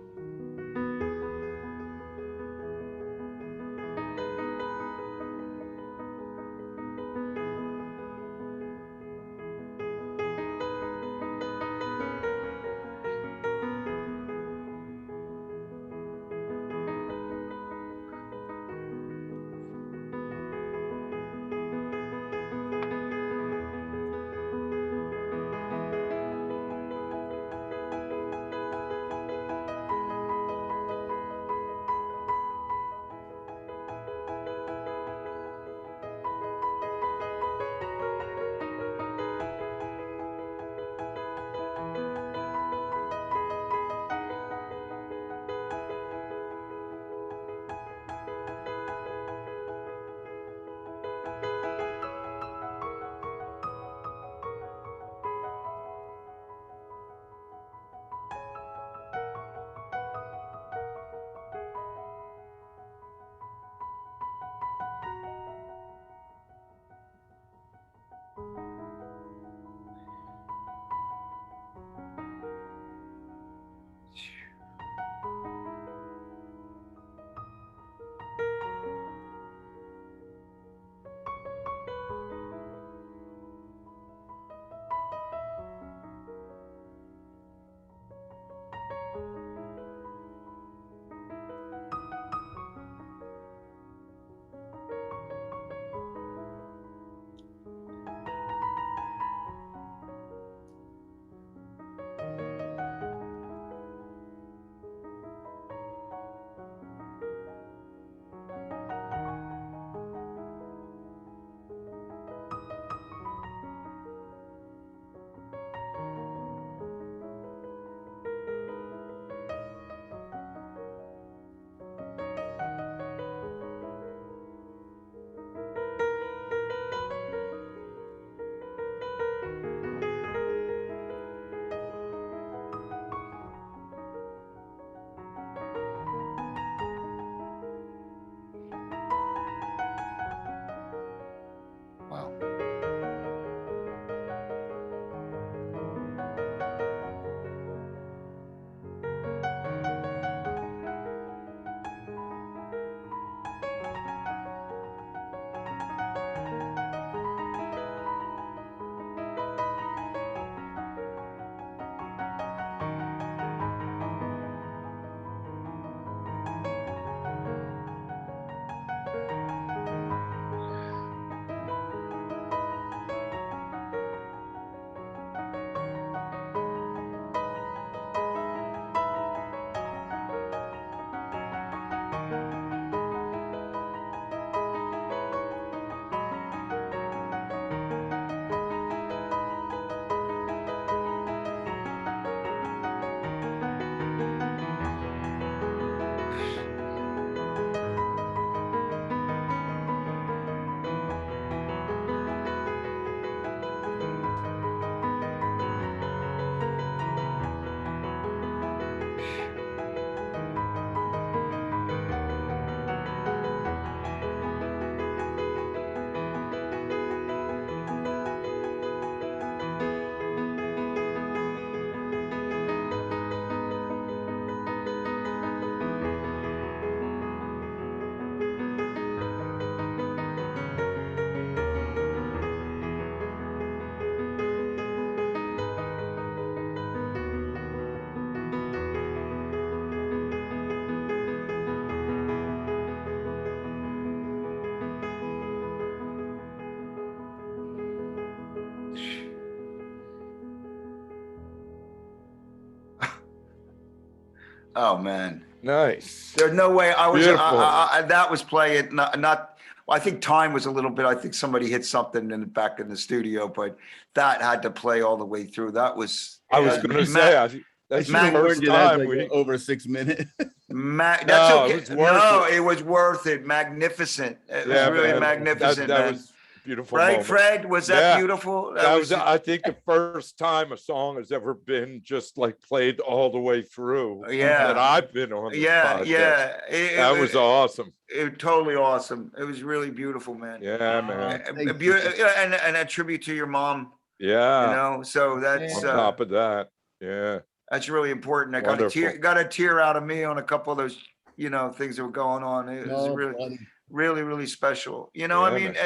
[SPEAKER 2] Wow. Oh, man.
[SPEAKER 3] Nice.
[SPEAKER 2] There's no way I was,
[SPEAKER 3] Beautiful.
[SPEAKER 2] that was playing, not, well, I think time was a little bit, I think somebody hit something in the back in the studio, but that had to play all the way through. That was.
[SPEAKER 3] I was going to say, That's the
[SPEAKER 4] Mac,
[SPEAKER 3] first time we.
[SPEAKER 4] over 6 minutes.
[SPEAKER 2] That's
[SPEAKER 3] No,
[SPEAKER 2] okay.
[SPEAKER 3] it was worth
[SPEAKER 2] No,
[SPEAKER 3] it.
[SPEAKER 2] it was worth it. Magnificent. It
[SPEAKER 3] Yeah,
[SPEAKER 2] was really
[SPEAKER 3] man,
[SPEAKER 2] magnificent,
[SPEAKER 3] that
[SPEAKER 2] man.
[SPEAKER 3] was a beautiful
[SPEAKER 2] Right,
[SPEAKER 3] moment.
[SPEAKER 2] Fred? Was that
[SPEAKER 3] Yeah.
[SPEAKER 2] beautiful?
[SPEAKER 3] That was, I think, the first time a song has ever been just like played all the way through.
[SPEAKER 2] Yeah.
[SPEAKER 3] That I've been on this podcast.
[SPEAKER 2] Yeah.
[SPEAKER 3] That was awesome.
[SPEAKER 2] It totally awesome. It was really beautiful, man.
[SPEAKER 3] Yeah, man.
[SPEAKER 2] And a tribute to your mom.
[SPEAKER 3] Yeah.
[SPEAKER 2] You know, so that's
[SPEAKER 3] On top of that, yeah.
[SPEAKER 2] That's really important. I got a tear out of me on a couple of those, things that were going on. It was really special. You know,
[SPEAKER 3] Yeah,
[SPEAKER 2] I mean,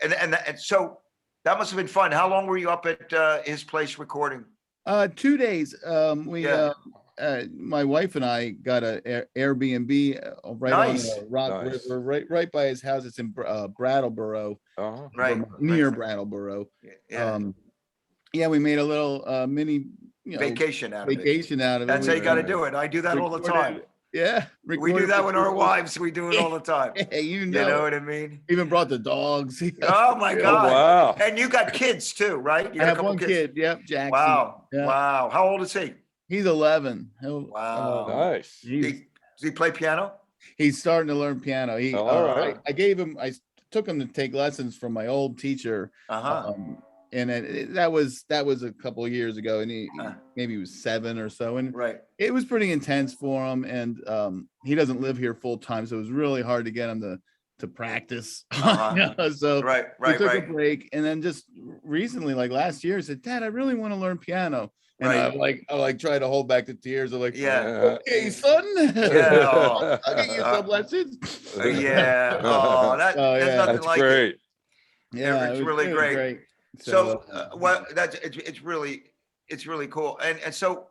[SPEAKER 2] and so that must have been fun. How long were you up at his place recording?
[SPEAKER 4] 2 days. My wife and I got a Airbnb right on the Rock River, right by his house. It's in Brattleboro, near Brattleboro. Yeah, we made a little mini
[SPEAKER 2] vacation out of it.
[SPEAKER 4] That's
[SPEAKER 2] how you got to do it. I do that all the time.
[SPEAKER 4] Yeah,
[SPEAKER 2] we do that with our wives. We do it all the time.
[SPEAKER 4] You know
[SPEAKER 2] what I mean?
[SPEAKER 4] Even brought the dogs.
[SPEAKER 2] Oh my God!
[SPEAKER 3] Wow!
[SPEAKER 2] And you got kids too, right? You
[SPEAKER 4] I have one kid. Yep, Jackson.
[SPEAKER 2] Wow!
[SPEAKER 4] Yeah.
[SPEAKER 2] Wow! How old is he?
[SPEAKER 4] He's 11.
[SPEAKER 2] Wow!
[SPEAKER 3] Nice.
[SPEAKER 2] Does he play piano?
[SPEAKER 4] He's starting to learn piano.
[SPEAKER 3] All right.
[SPEAKER 4] I took him to take lessons from my old teacher. And that was a couple of years ago, and he maybe he was 7 or so, and it was pretty intense for him. And he doesn't live here full time, so it was really hard to get him to practice. So we took a break, and then just recently, like last year, he said, "Dad, I really want to learn piano." And I try to hold back the tears. I'm like, okay, son. I'll get you some lessons.
[SPEAKER 2] Oh, that's nothing like
[SPEAKER 3] great.
[SPEAKER 2] It. Yeah, it's really great. So, it's really cool. And so,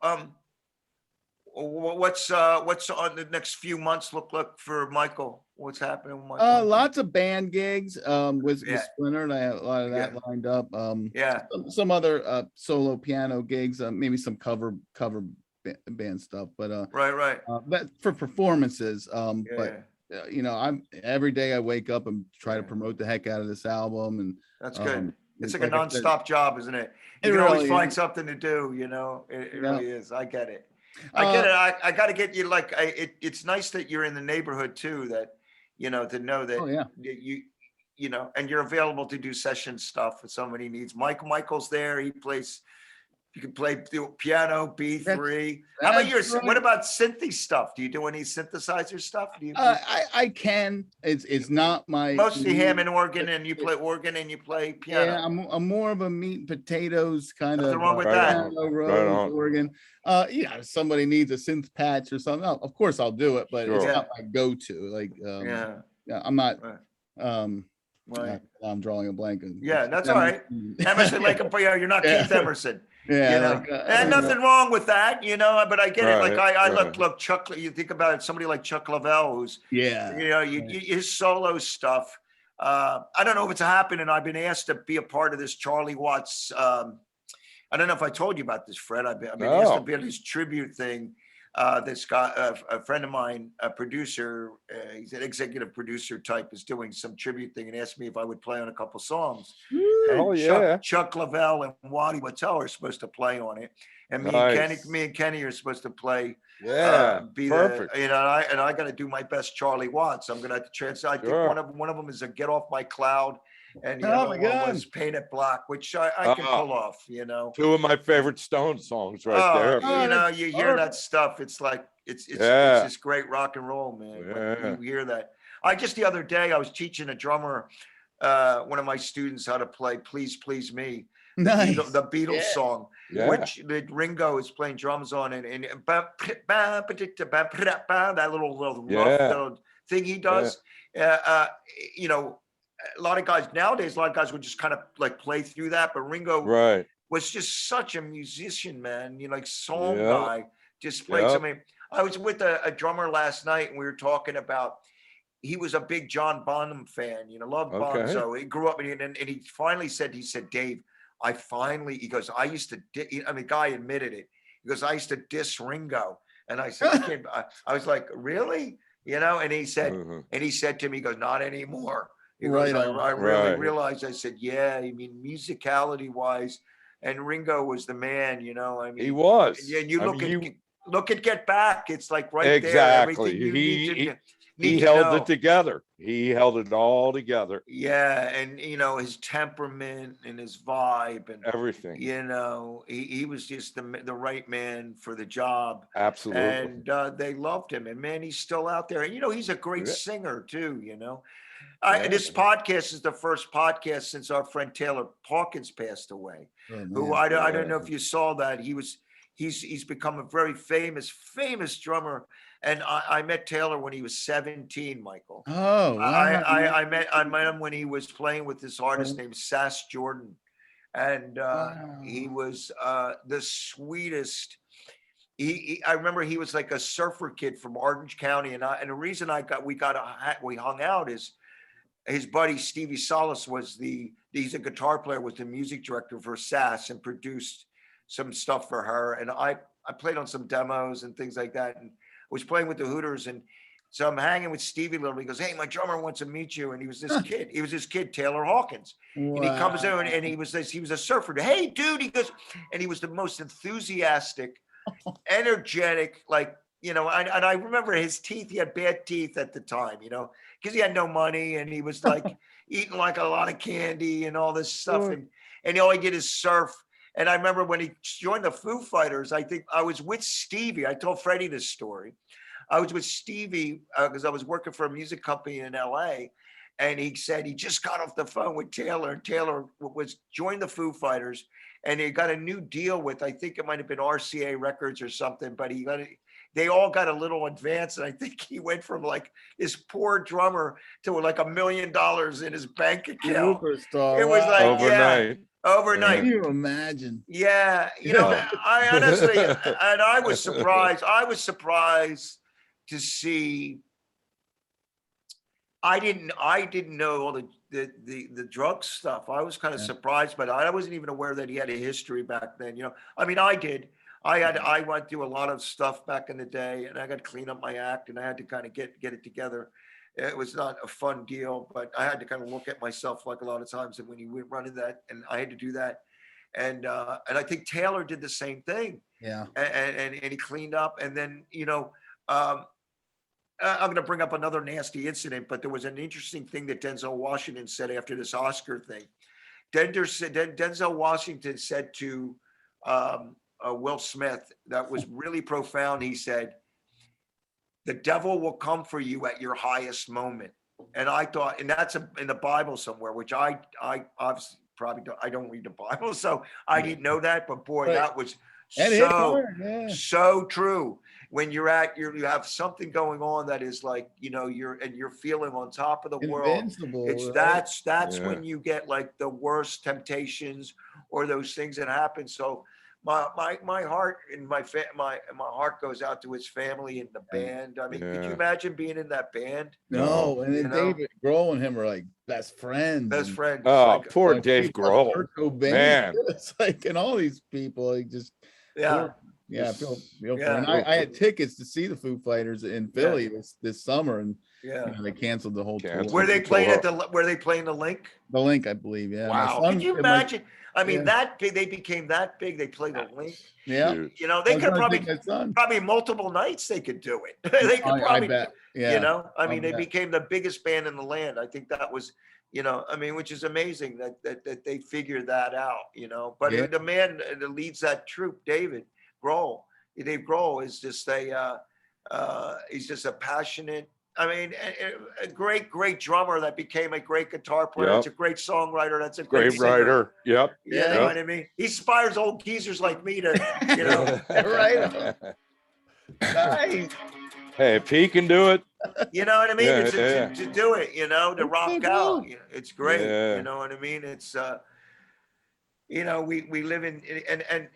[SPEAKER 2] what's on the next few months look like for Michael? What's happening with Michael?
[SPEAKER 4] Lots of band gigs with Splinter, and I have a lot of that lined up. Some other solo piano gigs, maybe some cover band stuff, but that for performances. But I'm every day I wake up and try to promote the heck out of this album, and
[SPEAKER 2] that's good. It's like a nonstop job, isn't it? You can always find something to do, It really is. I get it. I got to get you it's nice that you're in the neighborhood too, that, to know that you and you're available to do session stuff if somebody needs. Michael's there. He plays. You can play piano, B3. How about what about synthy stuff? Do you do any synthesizer stuff?
[SPEAKER 4] I can. It's not my
[SPEAKER 2] mostly Hammond organ, and you play organ and you play piano.
[SPEAKER 4] Yeah, I'm more of a meat and potatoes kind
[SPEAKER 2] Nothing
[SPEAKER 4] of
[SPEAKER 2] wrong with that.
[SPEAKER 4] Organ. If somebody needs a synth patch or something, of course I'll do it, but it's not my go-to. I'm not. I'm drawing a blank.
[SPEAKER 2] That's all right. Emerson, you're not Keith Emerson. And nothing wrong with that, but I get it. I look Chuck, you think about it, somebody like Chuck Lavelle, who's, his solo stuff. I don't know if it's happening. I've been asked to be a part of this Charlie Watts. I don't know if I told you about this, Fred. I've been asked to be on this tribute thing. This guy, a friend of mine, a producer, he's an executive producer type, is doing some tribute thing and asked me if I would play on a couple songs. Chuck Lavelle and Waddy Mattel are supposed to play on it, and me and Kenny are supposed to play.
[SPEAKER 3] Perfect.
[SPEAKER 2] And I got to do my best Charlie Watts. I'm gonna have to translate. I think one of them is a Get Off My Cloud, and the other one was Paint It Black, which I can pull off.
[SPEAKER 3] Two of my favorite Stone songs there.
[SPEAKER 2] You hear that stuff. It's like it's just great rock and roll, man. You hear that. The other day I was teaching a drummer, one of my students, how to play "Please Please Me," the Beatles song, which Ringo is playing drums on, and that little rough little thing he does. A lot of guys nowadays, would just kind of play through that, but Ringo was just such a musician, man. Song guy, just played something. I was with a drummer last night, and we were talking about. He was a big John Bonham fan, loved Bonzo. He grew up, and he finally said, Dave, he goes, I used to, the guy admitted it. He goes, I used to diss Ringo. And I said, I was like, really? And he said, to me, he goes, not anymore. He goes, I really realized, I said, musicality wise, and Ringo was the man, you know, I mean.
[SPEAKER 3] He was.
[SPEAKER 2] And you
[SPEAKER 3] I
[SPEAKER 2] look
[SPEAKER 3] mean,
[SPEAKER 2] at, look at Get Back, it's like right there,
[SPEAKER 3] exactly.
[SPEAKER 2] everything you
[SPEAKER 3] He
[SPEAKER 2] need to
[SPEAKER 3] held
[SPEAKER 2] know.
[SPEAKER 3] it together. He held it all together.
[SPEAKER 2] Yeah, and you know, his temperament and his vibe and
[SPEAKER 3] Everything.
[SPEAKER 2] you know, he was just the right man for the job.
[SPEAKER 3] Absolutely.
[SPEAKER 2] And they loved him. And man, he's still out there. And you know, he's a great
[SPEAKER 3] Yeah.
[SPEAKER 2] singer too, you know.
[SPEAKER 3] Yeah.
[SPEAKER 2] This podcast is the first podcast since our friend Taylor Hawkins passed away. Who I don't know if you saw that. He's become a very famous drummer. And I met Taylor when he was 17, Michael.
[SPEAKER 4] Oh, wow.
[SPEAKER 2] I met him when he was playing with this artist named Sass Jordan. And he was the sweetest. I remember he was like a surfer kid from Orange County. And the reason we hung out is his buddy Stevie Salas he's a guitar player, was the music director for Sass and produced some stuff for her. And I played on some demos and things like that. And I was playing with the Hooters. And so I'm hanging with Stevie a little bit. He goes, "Hey, my drummer wants to meet you." And he was this kid. He was this kid, Taylor Hawkins. Wow. And he comes in and he was a surfer. "Hey, dude," he goes, and he was the most enthusiastic, energetic, like, you know, and I remember his teeth, he had bad teeth at the time, you know, because he had no money and he was like eating like a lot of candy and all this stuff. And all he did is surf. And I remember when he joined the Foo Fighters, I think I was with Stevie. I told Freddie this story. I was with Stevie because I was working for a music company in LA. And he said he just got off the phone with Taylor, and Taylor joined the Foo Fighters, and he got a new deal with, I think it might have been RCA Records or something, but they all got a little advance. And I think he went from like this poor drummer to like $1 million in his bank account.
[SPEAKER 4] Superstar.
[SPEAKER 2] It was like,
[SPEAKER 3] overnight.
[SPEAKER 2] Yeah, overnight.
[SPEAKER 4] Can you imagine?
[SPEAKER 2] Yeah. You know, I honestly, and I was surprised. I was surprised to see. I didn't know all the drug stuff. I was kind of surprised, but I wasn't even aware that he had a history back then. You know, I mean, I did. I went through a lot of stuff back in the day, and I got to clean up my act, and I had to kind of get it together. It was not a fun deal, but I had to kind of look at myself like a lot of times. And when you went running that, and I had to do that, and I think Taylor did the same thing.
[SPEAKER 4] Yeah.
[SPEAKER 2] And he cleaned up, and then you know. I'm going to bring up another nasty incident, but there was an interesting thing that Denzel Washington said after this Oscar thing. Denzel Washington said to Will Smith, that was really profound. He said, "The devil will come for you at your highest moment." And I thought, and that's in the Bible somewhere, which I obviously probably don't read the Bible, so I didn't know that. But boy, that was so true. When you have something going on that is like, you know, you're feeling on top of the world. It's that's when you get like the worst temptations or those things that happen. So my heart and my heart goes out to his family and the band. I mean, could you imagine being in that band?
[SPEAKER 4] No, and then David Grohl and him are like best friends.
[SPEAKER 3] Oh,
[SPEAKER 2] like,
[SPEAKER 3] poor Dave Grohl.
[SPEAKER 4] Man, it's like, and all these people, like just I feel and I had tickets to see the Foo Fighters in Philly this summer, and you know, they canceled the whole tour.
[SPEAKER 2] Were they playing the Link?
[SPEAKER 4] The Link, I believe. Yeah.
[SPEAKER 2] Wow. Could you imagine? I mean, that big, they became that big. They played the Link.
[SPEAKER 4] Yeah.
[SPEAKER 2] You know, they could probably multiple nights they could do it. They could probably, I bet. Yeah. You know, I mean, they became the biggest band in the land. I think that was, you know, I mean, which is amazing that they figured that out, you know. But the man that leads that troupe, Dave Grohl is just he's just a passionate, I mean, a great drummer that became a great guitar player. It's a great songwriter. That's a great
[SPEAKER 3] writer. Yep.
[SPEAKER 2] You know what I mean? He inspires old geezers like me to, you know, right? Nice.
[SPEAKER 3] Hey, if he can do it.
[SPEAKER 2] You know what I mean? To do it, you know, to rock out. It's great. You know what I mean? It's, you know, we live in, and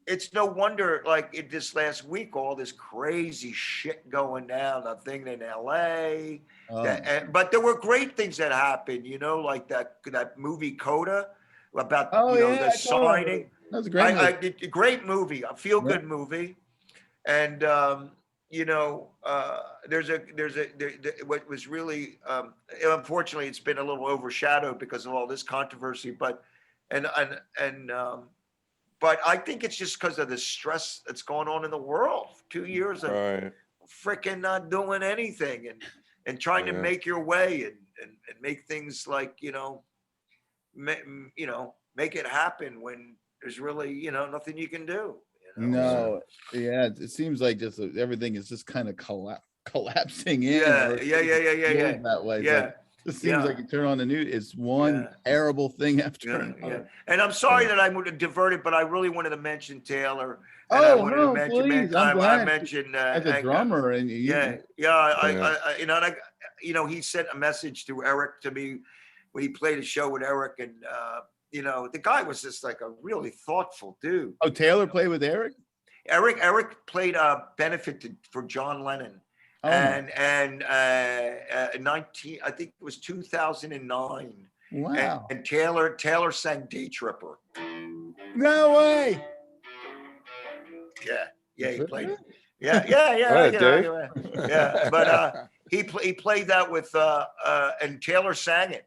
[SPEAKER 2] it's no wonder, like this last week, all this crazy shit going down, a thing in LA. But there were great things that happened, you know, like that movie Coda about the signing.
[SPEAKER 4] That was a great movie.
[SPEAKER 2] A great movie, a feel good movie. And you know, what was really unfortunately, it's been a little overshadowed because of all this controversy, but But I think it's just because of the stress that's going on in the world. 2 years of freaking not doing anything and trying to make your way and make things like, make it happen when there's really, nothing you can do.
[SPEAKER 4] No, yeah, it seems like just everything is just kind of collapsing in.
[SPEAKER 2] Yeah.
[SPEAKER 4] That way.
[SPEAKER 2] Yeah.
[SPEAKER 4] It seems like you turn on the news, it's one terrible thing after another.
[SPEAKER 2] And I'm sorry that I would have diverted, but I really wanted to mention Taylor. And
[SPEAKER 4] Oh,
[SPEAKER 2] I wanted to mention
[SPEAKER 4] please. I'm
[SPEAKER 2] Mankind.
[SPEAKER 4] glad.
[SPEAKER 2] I mentioned
[SPEAKER 4] As a drummer, and
[SPEAKER 2] he sent a message to Eric to me when he played a show with Eric, and the guy was just like a really thoughtful dude.
[SPEAKER 4] Oh, Taylor played with Eric?
[SPEAKER 2] Eric played a benefit for John Lennon.
[SPEAKER 4] Oh.
[SPEAKER 2] And 19, I think it was 2009.
[SPEAKER 4] Wow.
[SPEAKER 2] And Taylor sang Day Tripper.
[SPEAKER 4] No way.
[SPEAKER 2] Yeah, he played.
[SPEAKER 3] Right,
[SPEAKER 2] Yeah. But he played that with and Taylor sang it.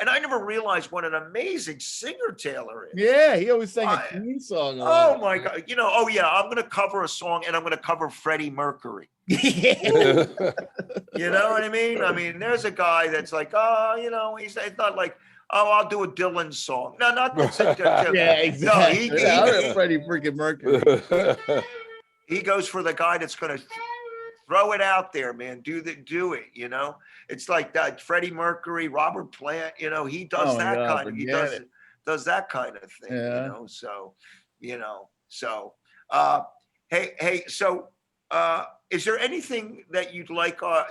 [SPEAKER 2] And I never realized what an amazing singer Taylor is.
[SPEAKER 4] Yeah, he always sang a Queen song.
[SPEAKER 2] Oh my God. I'm going to cover a song and I'm going to cover Freddie Mercury. You know what I mean? I mean, there's a guy that's like, it's not like, I'll do a Dylan song. No, not
[SPEAKER 4] yeah, exactly.
[SPEAKER 2] No,
[SPEAKER 4] Freddie freaking Mercury.
[SPEAKER 2] He goes for the guy that's going to throw it out there, man. Do it. It's like that. Freddie Mercury, Robert Plant. He does does that kind of thing.
[SPEAKER 4] Yeah.
[SPEAKER 2] Hey. So, is there anything that you'd like, our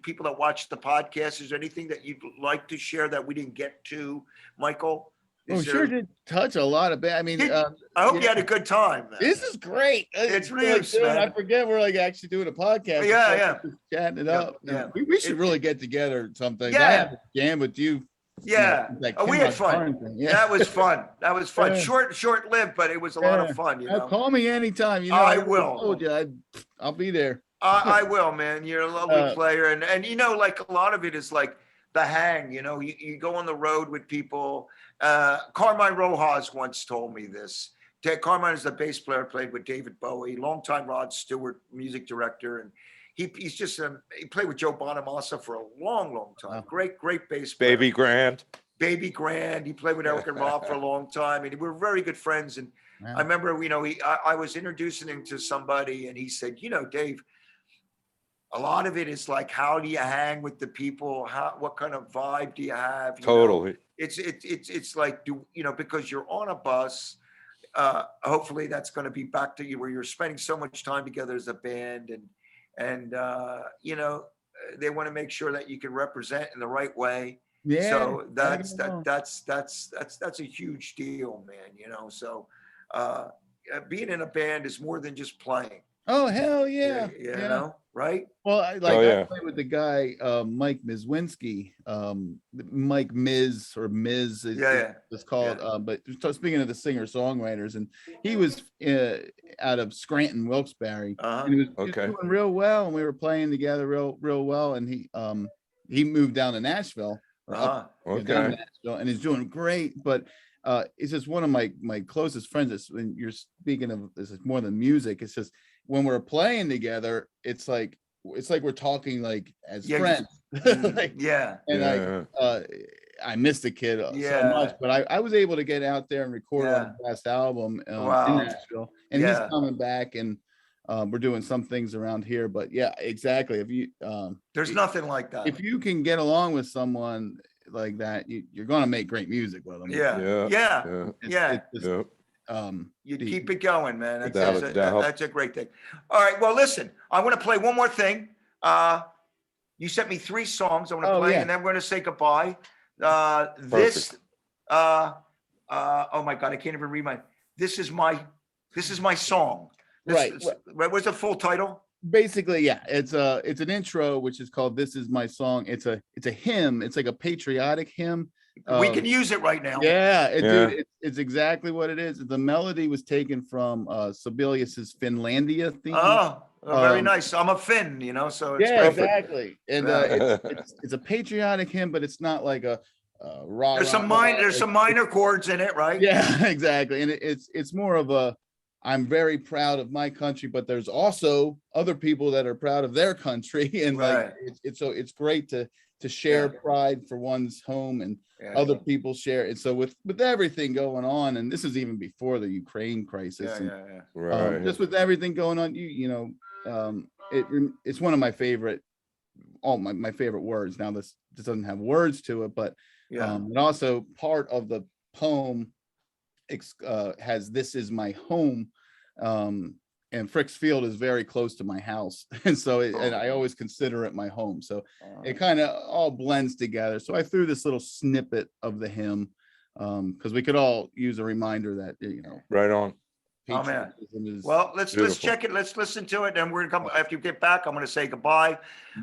[SPEAKER 2] people that watch the podcast? Is there anything that you'd like to share that we didn't get to, Michael?
[SPEAKER 4] Sure did touch a lot of it. I mean,
[SPEAKER 2] I hope you had a good time, man.
[SPEAKER 4] This is great.
[SPEAKER 2] It's really, man.
[SPEAKER 4] I forget we're like actually doing a podcast.
[SPEAKER 2] Yeah.
[SPEAKER 4] Just chatting it up.
[SPEAKER 2] Yeah.
[SPEAKER 4] We should really get together sometime.
[SPEAKER 2] Yeah.
[SPEAKER 4] I have a jam with you.
[SPEAKER 2] Yeah. We had fun.
[SPEAKER 4] Yeah.
[SPEAKER 2] That was fun. Yeah. Short lived, but it was a lot of fun.
[SPEAKER 4] Call me anytime.
[SPEAKER 2] I will.
[SPEAKER 4] I told you, I'll be there.
[SPEAKER 2] I will, man. You're a lovely player. And like a lot of it is like the hang, you go on the road with people. Carmine Rojas once told me this. Carmine is the bass player, played with David Bowie, longtime Rod Stewart music director. And he's just, he played with Joe Bonamassa for a long time.
[SPEAKER 4] Wow.
[SPEAKER 2] Great bass player.
[SPEAKER 3] Baby Grand.
[SPEAKER 2] He played with Eric and Rob for a long time. And we were very good friends. And
[SPEAKER 4] Wow.
[SPEAKER 2] I remember, I was introducing him to somebody and he said, Dave, a lot of it is like, how do you hang with the people? What kind of vibe do you have?
[SPEAKER 3] Totally.
[SPEAKER 2] It's like, because you're on a bus, hopefully that's going to be back to you where you're spending so much time together as a band and they want to make sure that you can represent in the right way.
[SPEAKER 4] Yeah.
[SPEAKER 2] So that's a huge deal, man. So being in a band is more than just playing.
[SPEAKER 4] Oh, hell yeah.
[SPEAKER 2] Right?
[SPEAKER 4] Well, I played with the guy, Mike Mizwinski, Mike Miz or Miz is called.
[SPEAKER 2] Yeah.
[SPEAKER 4] But speaking of the singer-songwriters, and he was out of Scranton, Wilkes-Barre, and he was doing real well, and we were playing together real well, and he moved down to Nashville, down to Nashville, and he's doing great, but it's just one of my closest friends. When you're speaking of this is more than music, it's just when we're playing together, it's like we're talking like as friends. I miss the kid so much, but I was able to get out there and record on the last album in Nashville, and he's coming back, and we're doing some things around here. But yeah, exactly. If you
[SPEAKER 2] there's nothing like that.
[SPEAKER 4] If you can get along with someone like that, you're going to make great music with them.
[SPEAKER 2] You keep it going, man. That's a great thing. All right. Well, listen, I want to play one more thing. You sent me 3 songs I want to play, and then we're going to say goodbye. Oh my God, I can't even read This is my song. What's the full title?
[SPEAKER 4] Basically, it's an intro, which is called "This Is My Song." It's a hymn. It's like a patriotic hymn.
[SPEAKER 2] We can use it right now.
[SPEAKER 4] Dude, it's exactly what it is. The melody was taken from Sibelius's Finlandia theme.
[SPEAKER 2] Very nice. I'm a Finn, so it's
[SPEAKER 4] exactly. And it's a patriotic hymn, but it's not like a rah,
[SPEAKER 2] There's some
[SPEAKER 4] rah,
[SPEAKER 2] there's some minor chords in it, right?
[SPEAKER 4] Yeah, exactly. And it's more of a, I'm very proud of my country, but there's also other people that are proud of their country. And
[SPEAKER 2] Right.
[SPEAKER 4] like, it's great to share pride for one's home, and other people share. And so with everything going on, and this is even before the Ukraine crisis, and just with everything going on, it's one of my favorite, my favorite words. Now this doesn't have words to it, but and also part of the poem has "This is my home," and Frick's Field is very close to my house, and so and I always consider it my home. So it kind of all blends together. So I threw this little snippet of the hymn because we could all use a reminder that
[SPEAKER 3] right on.
[SPEAKER 2] Oh man. Well, let's check it. Let's listen to it, and we're gonna come after you get back. I'm gonna say goodbye,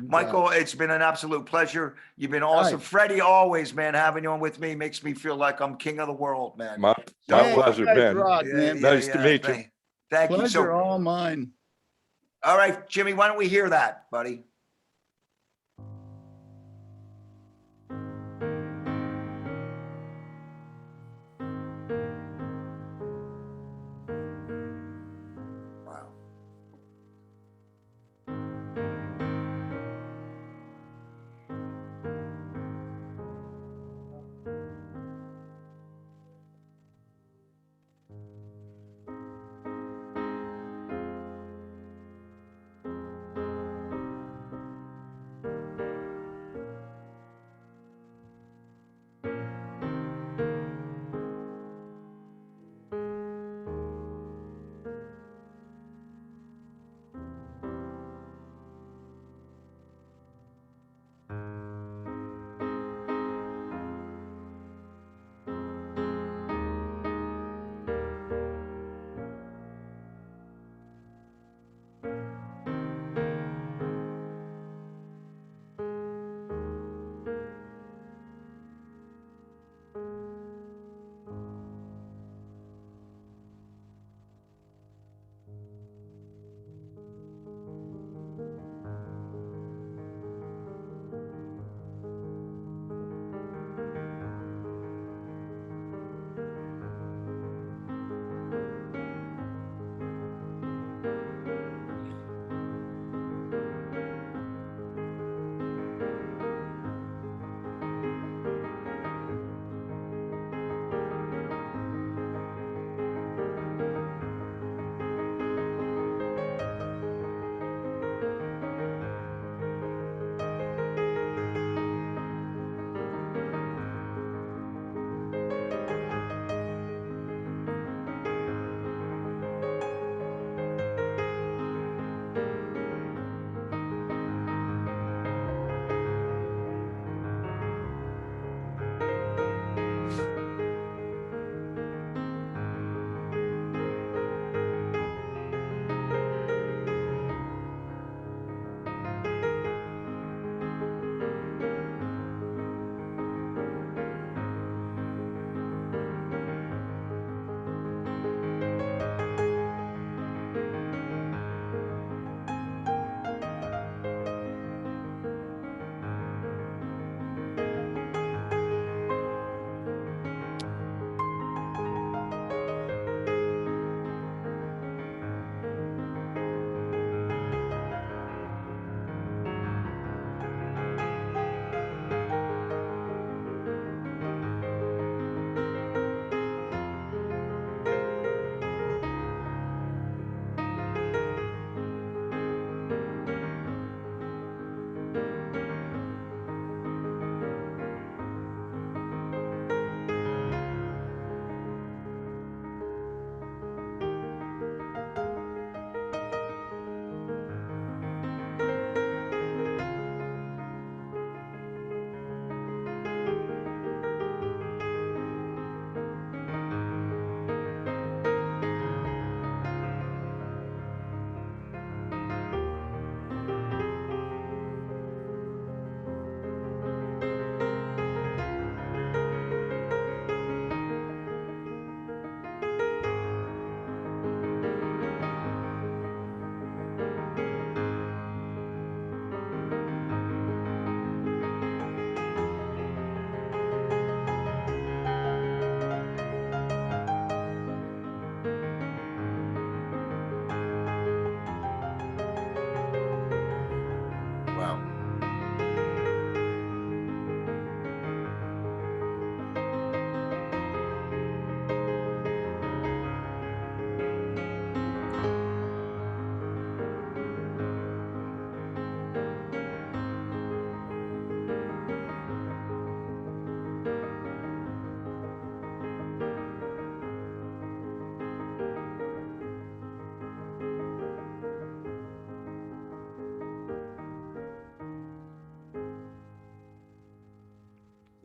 [SPEAKER 2] Michael. It's been an absolute pleasure. You've been awesome,
[SPEAKER 4] Right.
[SPEAKER 2] Freddie. Always, man, having you on with me makes me feel like I'm king of the world, man.
[SPEAKER 3] My pleasure, Ben.
[SPEAKER 4] Rock, man.
[SPEAKER 3] Nice to meet you.
[SPEAKER 2] Thank you.
[SPEAKER 4] Pleasure all mine.
[SPEAKER 2] All right, Jimmy, why don't we hear that, buddy?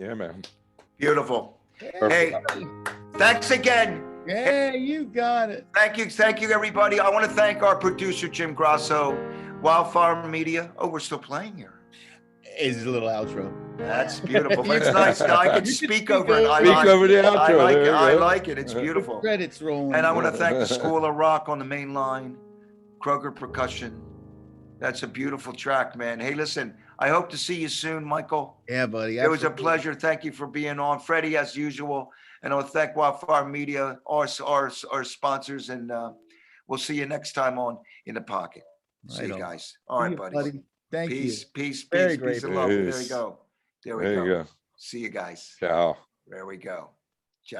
[SPEAKER 3] Yeah, man.
[SPEAKER 2] Beautiful.
[SPEAKER 4] Hey,
[SPEAKER 2] Hey, thanks again.
[SPEAKER 4] hey, you got it.
[SPEAKER 2] Thank you, everybody. I want to thank our producer, Jim Grasso, Wildfire Media. Oh, we're still playing here.
[SPEAKER 4] Is a little outro.
[SPEAKER 2] That's beautiful. It's nice. I can speak over it.
[SPEAKER 3] Speak over the outro.
[SPEAKER 2] I like it.
[SPEAKER 3] There you
[SPEAKER 2] I
[SPEAKER 3] go.
[SPEAKER 2] like it. It's beautiful.
[SPEAKER 4] Credits rolling.
[SPEAKER 2] And I want to thank the School of Rock on the main line, Kroger Percussion. That's a beautiful track, man. Hey, listen, I hope to see you soon, Michael.
[SPEAKER 4] Yeah, buddy.
[SPEAKER 2] It was a pleasure. Thank you for being on. Freddie, as usual. And I want to thank Wildfire Media, our sponsors. And we'll see you next time on In the Pocket. See you guys. All right, buddy.
[SPEAKER 4] Thank you.
[SPEAKER 2] Peace
[SPEAKER 4] Very
[SPEAKER 2] and love. There you go. There we go. See you guys.
[SPEAKER 3] Ciao.
[SPEAKER 2] There we go.